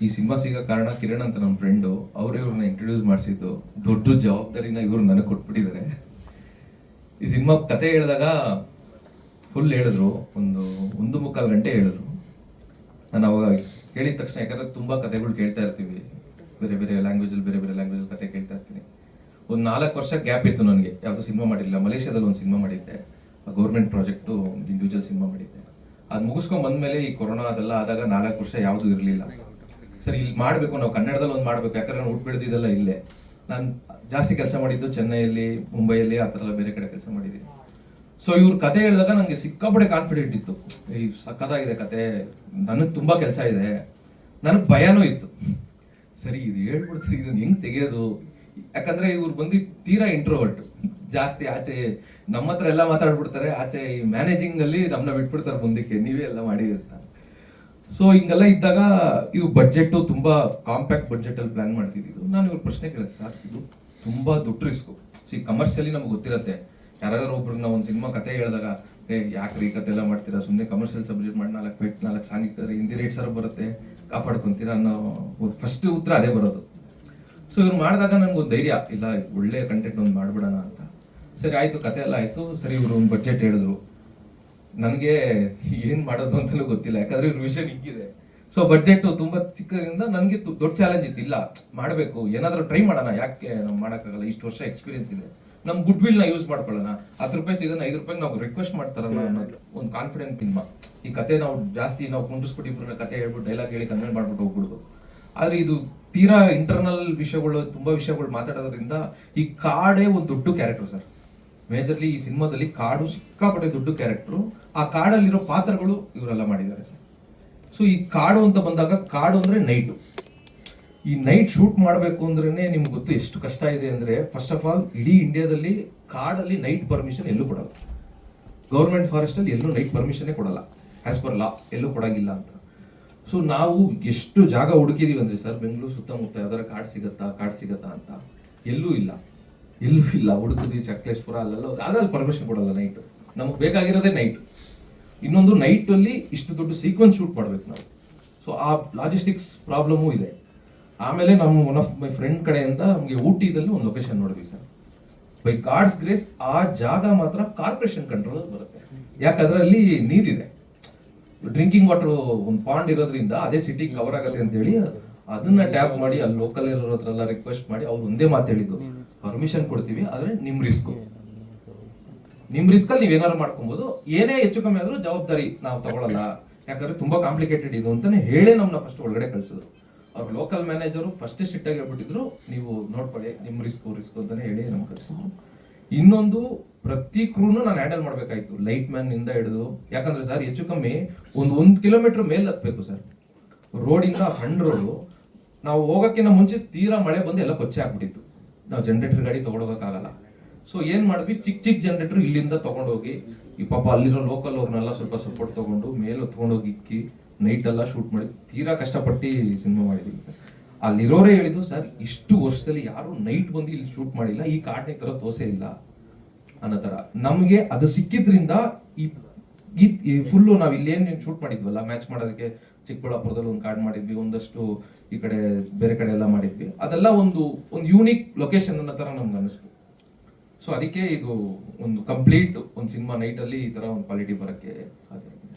ಈ cinema ಸಿಗೋ ಕಾರಣ ಕಿರಣ್ ಅಂತ ನಮ್ಮ ಫ್ರೆಂಡು, ಅವರು ಇವ್ರನ್ನ ಇಂಟ್ರೊಡ್ಯೂಸ್ ಮಾಡಿಸಿದ್ದು. ದೊಡ್ಡ ಜವಾಬ್ದಾರಿನ ಇವರು ನನಗೆ ಕೊಟ್ಬಿಟ್ಟಿದ್ದಾರೆ. ಈ ಸಿನಿಮಾ ಕತೆ ಹೇಳಿದಾಗ ಫುಲ್ ಹೇಳಿದ್ರು, ಒಂದು ಮುಕ್ಕಾಲು ಗಂಟೆ ಹೇಳಿದ್ರು. ನಾನು ಅವಾಗ ಕೇಳಿದ ತಕ್ಷಣ, ಯಾಕಂದ್ರೆ ತುಂಬ ಕತೆಗಳು ಕೇಳ್ತಾ ಇರ್ತೀವಿ, ಬೇರೆ ಬೇರೆ ಲ್ಯಾಂಗ್ವೇಜಲ್ಲಿ ಕತೆ ಕೇಳ್ತಾ ಇರ್ತೀನಿ. ಒಂದು 4 ವರ್ಷ ಗ್ಯಾಪ್ ಇತ್ತು ನನಗೆ, ಯಾವುದೋ ಸಿನಿಮಾ ಮಾಡಿರಲಿಲ್ಲ. ಮಲೇಷ್ಯಾದಲ್ಲಿ ಒಂದು ಸಿನಿಮಾ ಮಾಡಿದ್ದೆ, ಗೌರ್ಮೆಂಟ್ ಪ್ರಾಜೆಕ್ಟು, ಒಂದು ಇಂಡಿವಿಜುವಲ್ ಸಿನಿಮಾ ಮಾಡಿದ್ದೆ. ಅದು ಮುಗಿಸ್ಕೊಂಡು ಬಂದಮೇಲೆ ಈ ಕೊರೋನಾ ಅದೆಲ್ಲ ಆದಾಗ 4 ವರ್ಷ ಯಾವುದೂ ಇರಲಿಲ್ಲ. ಸರಿ, ಇಲ್ಲಿ ಮಾಡಬೇಕು, ನಾವು ಕನ್ನಡದಲ್ಲಿ ಒಂದು ಮಾಡಬೇಕು, ಯಾಕಂದ್ರೆ ನಾನು ಹುಟ್ಟು ಬೆಳೆದಿದ್ದೆಲ್ಲ ಇಲ್ಲೇ. ನಾನು ಜಾಸ್ತಿ ಕೆಲಸ ಮಾಡಿದ್ದು ಚೆನ್ನೈಯಲ್ಲಿ, ಮುಂಬೈಯಲ್ಲಿ, ಆ ಥರ ಎಲ್ಲ ಬೇರೆ ಕಡೆ ಕೆಲಸ ಮಾಡಿದ್ದೀನಿ. ಸೊ ಇವ್ರ ಕತೆ ಹೇಳಿದಾಗ ನನಗೆ ಸಿಕ್ಕಾಪಟ್ಟೆ ಕಾನ್ಫಿಡೆಂಟ್ ಇತ್ತು, ಈ ಸಕ್ಕತ್ತಾಗಿದೆ ಕತೆ, ನನಗೆ ತುಂಬ ಕೆಲಸ ಇದೆ. ನನಗೆ ಭಯನೂ ಇತ್ತು, ಸರಿ ಇದು ಹೇಳ್ಬಿಡ್ತಾರೆ, ಇದನ್ನು ಹೆಂಗೆ ತೆಗೆಯೋದು. ಯಾಕಂದ್ರೆ ಇವ್ರು ಬಂದು ತೀರಾ ಇಂಟ್ರೋವರ್ಟ್, ಜಾಸ್ತಿ ಆಚೆ ನಮ್ಮ ಹತ್ರ ಎಲ್ಲ ಮಾತಾಡ್ಬಿಡ್ತಾರೆ, ಆಚೆ ಈ ಮ್ಯಾನೇಜಿಂಗ್ ಅಲ್ಲಿ ನಮ್ಮನ್ನ ಬಿಟ್ಬಿಡ್ತಾರೆ ಮುಂದಕ್ಕೆ, ನೀವೇ ಎಲ್ಲ ಮಾಡಿ ಅಂತ. ಸೊ ಹಿಂಗೆಲ್ಲ ಇದ್ದಾಗ ಇವು ಬಡ್ಜೆಟ್ ತುಂಬಾ ಕಾಂಪ್ಯಾಕ್ಟ್ ಬಡ್ಜೆಟ್ ಅಲ್ಲಿ ಪ್ಲಾನ್ ಮಾಡ್ತಿದ್ದು. ನಾನು ಇವ್ರ ಪ್ರಶ್ನೆ ಕೇಳಿದೆ, ಸರ್ ಇದು ತುಂಬಾ ದುಡ್ಡು ರಿಸ್ಕು. ಕಮರ್ಷಿಯಲಿ ನಮ್ಗೆ ಗೊತ್ತಿರುತ್ತೆ, ಯಾರಾದ್ರೂ ಒಬ್ರಿಗೆ ನಾವು ಒಂದು ಸಿನಿಮಾ ಕತೆ ಹೇಳಿದಾಗ, ಯಾಕ್ರಿ ಈ ಕತೆ ಎಲ್ಲ ಮಾಡ್ತೀರಾ, ಸುಮ್ಮನೆ ಕಮರ್ಷಿಯಲ್ ಸಬ್ಜೆಕ್ಟ್ ಮಾಡಿ 4 ಸಾಂಗ್ ಇಕ್ಕಿದ್ರೆ ಹಿಂದಿ ರೇಟ್ ಸರ್ ಬರುತ್ತೆ, ಕಾಪಾಡ್ಕೊಂತೀರಾ ಅನ್ನೋ ಫಸ್ಟ್ ಉತ್ತರ ಅದೇ ಬರೋದು. ಸೊ ಇವ್ರು ಮಾಡಿದಾಗ ನನಗೊಂದು ಧೈರ್ಯ, ಇಲ್ಲ ಒಳ್ಳೆ ಕಂಟೆಂಟ್ ಒಂದು ಮಾಡ್ಬಿಡೋಣ ಅಂತ. ಸರಿ ಆಯ್ತು, ಕತೆ ಎಲ್ಲ ಆಯ್ತು. ಸರಿ, ಇವರು ಒಂದು ಬಡ್ಜೆಟ್ ಹೇಳಿದ್ರು. ನನಗೆ ಏನ್ ಮಾಡೋದು ಅಂತಲೂ ಗೊತ್ತಿಲ್ಲ, ಯಾಕಂದ್ರೆ ಇವ್ರ ವಿಷನ್ ಹಿಂಗಿದೆ. ಸೊ ಬಡ್ಜೆಟ್ ತುಂಬಾ ಚಿಕ್ಕದ್ರಿಂದ ನನಗೆ ದೊಡ್ಡ ಚಾಲೆಂಜ್ ಇತ್ತು, ಇಲ್ಲ ಮಾಡಬೇಕು, ಏನಾದ್ರೂ ಟ್ರೈ ಮಾಡೋಣ, ಯಾಕೆ ನಾವು ಮಾಡೋಕ್ಕಾಗಲ್ಲ, ಇಷ್ಟು ವರ್ಷ ಎಕ್ಸ್ಪೀರಿಯನ್ಸ್ ಇದೆ, ನಮ್ ಗುಡ್ ವಿಲ್ ನ ಯೂಸ್ ಮಾಡ್ಕೊಳ್ಳೋಣ. 10 ರೂಪಾಯಿ ಸಿಗೋಣ, 5 ರೂಪಾಯಿ ನಾವು ರಿಕ್ವೆಸ್ಟ್ ಮಾಡ್ತಾರಲ್ಲ ಅನ್ನೋದು ಒಂದು ಕಾನ್ಫಿಡೆಂಟ್ ಸಿನಿಮಾ. ಈ ಕತೆ ನಾವು ಜಾಸ್ತಿ ನಾವು ಕುಂಡಿಸ್ಬಿಟ್ಟು ಇಬ್ಬರನ್ನ ಕತೆ ಹೇಳ್ಬಿಟ್ಟು ಡೈಲಾಗ್ ಹೇಳಿ ಕನ್ವೆಂಟ್ ಮಾಡ್ಬಿಟ್ಟು ಹೋಗ್ಬಿಡ್ಬೋದು. ಆದ್ರೆ ಇದು ತೀರಾ ಇಂಟರ್ನಲ್ ವಿಷಯಗಳು, ತುಂಬಾ ವಿಷಯಗಳು ಮಾತಾಡೋದ್ರಿಂದ ಈ ಕಾಡೇ ಒಂದು ದೊಡ್ಡ ಕ್ಯಾರೆಕ್ಟರ್ ಸರ್. ಮೇಜರ್ಲಿ ಈ ಸಿನಿಮಾದಲ್ಲಿ ಕಾಡು ಸಿಕ್ಕಾಪಟ್ಟೆ ದೊಡ್ಡ ಕ್ಯಾರೆಕ್ಟರ್. ಆ ಕಾಡಲ್ಲಿರೋ ಪಾತ್ರಗಳು ಇವರೆಲ್ಲ ಮಾಡಿದ್ದಾರೆ ಸರ್. ಸೊ ಈ ಕಾಡು ಅಂತ ಬಂದಾಗ, ಕಾಡು ಅಂದ್ರೆ ನೈಟು. ಈ ನೈಟ್ ಶೂಟ್ ಮಾಡಬೇಕು ಅಂದ್ರೇನೆ ನಿಮ್ಗೆ ಗೊತ್ತು ಎಷ್ಟು ಕಷ್ಟ ಇದೆ ಅಂದ್ರೆ, ಫಸ್ಟ್ ಆಫ್ ಆಲ್ ಇಡೀ ಇಂಡಿಯಾದಲ್ಲಿ ಕಾಡಲ್ಲಿ ನೈಟ್ ಪರ್ಮಿಷನ್ ಎಲ್ಲೂ ಕೊಡಲ್ಲ. ಗೌರ್ಮೆಂಟ್ ಫಾರೆಸ್ಟ್ ಅಲ್ಲಿ ಎಲ್ಲೂ ನೈಟ್ ಪರ್ಮಿಷನ್ನೇ ಕೊಡಲ್ಲ, ಆಸ್ ಪರ್ ಲಾ ಎಲ್ಲೂ ಕೊಡಂಗಿಲ್ಲ ಅಂತ. ಸೊ ನಾವು ಎಷ್ಟು ಜಾಗ ಹುಡುಕಿದೀವಿ ಅಂದ್ರೆ ಸರ್, ಬೆಂಗಳೂರು ಸುತ್ತಮುತ್ತ ಯಾವ್ದಾರ ಕಾಡ್ ಸಿಗತ್ತಾ ಅಂತ, ಎಲ್ಲೂ ಇಲ್ಲ. ಹುಡುಕಿದ್ವಿ, ಚಕ್ಲೇಶ್ಪುರ ಅಲ್ಲೆಲ್ಲ, ಅದ್ರಲ್ಲಿ ಪರ್ಮಿಷನ್ ಕೊಡಲ್ಲ ನೈಟ್. ನಮಗೆ ಬೇಕಾಗಿರೋದೇ ನೈಟ್. ಇನ್ನೊಂದು, ನೈಟ್ ಅಲ್ಲಿ ಇಷ್ಟು ದೊಡ್ಡ ಸೀಕ್ವೆನ್ಸ್ ಶೂಟ್ ಮಾಡ್ಬೇಕು ನಾವು. ಸೊ ಆ ಲಾಜಿಸ್ಟಿಕ್ಸ್ ಪ್ರಾಬ್ಲಮೂ ಇದೆ. ಆಮೇಲೆ ನಮ್ಮ ಒನ್ ಆಫ್ ಮೈ ಫ್ರೆಂಡ್ ಕಡೆಯಿಂದ ನಮಗೆ ಊಟಿದಲ್ಲಿ ಒಂದು ಲೊಕೇಶನ್ ನೋಡಿದ್ವಿ ಸರ್. ಬೈ ಗಾಡ್ಸ್ ಗ್ರೇಸ್ ಆ ಜಾಗ ಮಾತ್ರ ಕಾರ್ಪೊರೇಷನ್ ಕಂಟ್ರೋಲ್ ಬರುತ್ತೆ, ಯಾಕಂದ್ರೆ ಅಲ್ಲಿ ನೀರಿದೆ, ಡ್ರಿಂಕಿಂಗ್ ವಾಟರ್ ಒಂದು ಪಾಂಡ್ ಇರೋದ್ರಿಂದ ಅದೇ ಸಿಟಿ ಕವರ್ ಆಗತ್ತೆ ಅಂತ ಹೇಳಿ ಅದನ್ನ ಟ್ಯಾಪ್ ಮಾಡಿ ಅಲ್ಲಿ ಲೋಕಲ್ ಇರೋ ಹತ್ರ ರಿಕ್ವೆಸ್ಟ್ ಮಾಡಿ ಅವ್ರು ಒಂದೇ ಮಾತು ಹೇಳಿದ್ದು, ಪರ್ಮಿಷನ್ ಕೊಡ್ತೀವಿ, ಆದ್ರೆ ನಿಮ್ ರಿಸ್ಕ್ ಅಲ್ಲಿ ನೀವೇನಾದ್ರು ಮಾಡ್ಕೊಬಹುದು, ಏನೇ ಹೆಚ್ಚು ಕಮ್ಮಿ ಆದ್ರೂ ಜವಾಬ್ದಾರಿ ನಾವು ತಗೊಳಲ್ಲ, ಯಾಕಂದ್ರೆ ತುಂಬಾ ಕಾಂಪ್ಲಿಕೇಟೆಡ್ ಇದು ಅಂತಾನೆ ಹೇಳಿ ನಮ್ನ ಫಸ್ಟ್ ಒಳಗಡೆ ಕಳ್ಸಿದ್ರು. ಅವ್ರ ಲೋಕಲ್ ಮ್ಯಾನೇಜರು ಫಸ್ಟ್ ಸ್ಟ್ರಿಕ್ಟ್ ಆಗಿ ಹೇಳ್ಬಿಟ್ಟಿದ್ರು, ನೀವು ನೋಡ್ಕೊಳ್ಳಿ, ನಿಮ್ ರಿಸ್ಕ್ ಅಂತಾನೆ ಹೇಳಿ ನಮ್ಗೆ ಕಳ್ಸಿದ್ರು. ಇನ್ನೊಂದು, ಪ್ರತಿ ಕ್ರೂನು ನಾನು ಹ್ಯಾಂಡಲ್ ಮಾಡ್ಬೇಕಾಯ್ತು, ಲೈಟ್ ಮ್ಯಾನ್ ಇಂದ ಹಿಡಿದು. ಯಾಕಂದ್ರೆ ಸರ್ ಹೆಚ್ಚು ಕಮ್ಮಿ ಒಂದು ಕಿಲೋಮೀಟರ್ ಮೇಲೆ ಹತ್ಬೇಕು ಸರ್. ರೋಡಿಂದ ಸಣ್ಣ ರೋಡು, ನಾವು ಹೋಗಕ್ಕಿಂತ ಮುಂಚೆ ತೀರಾ ಮಳೆ ಬಂದು ಎಲ್ಲ ಕೊಚ್ಚೆ ಹಾಕ್ಬಿಟ್ಟಿತ್ತು, ನಾವು ಜನರೇಟರ್ ಗಾಡಿ ತಗೊಂಡೋಗಕ್ಕಾಗಲ್ಲ. ಸೊ ಏನ್ ಮಾಡಿದ್ವಿ, ಚಿಕ್ಕ ಜನರೇಟರ್ ಇಲ್ಲಿಂದ ತಗೊಂಡೋಗಿ, ಈ ಪಾಪ ಅಲ್ಲಿರೋ ಲೋಕಲ್ ಅವ್ರನ್ನೆಲ್ಲ ಸ್ವಲ್ಪ ಸಪೋರ್ಟ್ ತಗೊಂಡು ಮೇಲೆ ಹೊತ್ಕೊಂಡೋಗಿ ಇಕ್ಕಿ ನೈಟ್ ಎಲ್ಲ ಶೂಟ್ ಮಾಡಿ ತೀರಾ ಕಷ್ಟಪಟ್ಟು ಸಿನಿಮಾ ಮಾಡಿದ್ವಿ. ಅಲ್ಲಿರೋರೇ ಹೇಳಿದ್ದು, ಸರ್ ಇಷ್ಟು ವರ್ಷದಲ್ಲಿ ಯಾರು ನೈಟ್ ಬಂದು ಇಲ್ಲಿ ಶೂಟ್ ಮಾಡಿಲ್ಲ, ಈ ಕಾಡ್ನ ತರ ತೋಸೆ ಇಲ್ಲ ಅನ್ನೋ ತರ. ನಮ್ಗೆ ಅದು ಸಿಕ್ಕಿದ್ರಿಂದ ಈ ಫುಲ್ಲು ನಾವ್ ಇಲ್ಲೇನ್ ಶೂಟ್ ಮಾಡಿದ್ವಲ್ಲ, ಮ್ಯಾಚ್ ಮಾಡೋದಕ್ಕೆ ಚಿಕ್ಕಬಳ್ಳಾಪುರದಲ್ಲಿ ಒಂದು ಕಾರ್ಡ್ ಮಾಡಿದ್ವಿ, ಒಂದಷ್ಟು ಈ ಕಡೆ ಬೇರೆ ಕಡೆ ಎಲ್ಲ ಮಾಡಿದ್ವಿ. ಅದೆಲ್ಲ ಒಂದು ಯೂನಿಕ್ ಲೊಕೇಶನ್ ಅನ್ನೋ ತರ ನಮ್ಗೆ ಅನಿಸ್ತು. ಸೊ ಅದಕ್ಕೆ ಇದು ಒಂದು ಕಂಪ್ಲೀಟ್ ಒಂದು ಸಿನಿಮಾ ನೈಟ್ ಅಲ್ಲಿ ಈ ತರ ಒಂದು ಕ್ವಾಲಿಟಿ ಬರಕ್ಕೆ ಸಾಧ್ಯ ಆಗಿದೆ.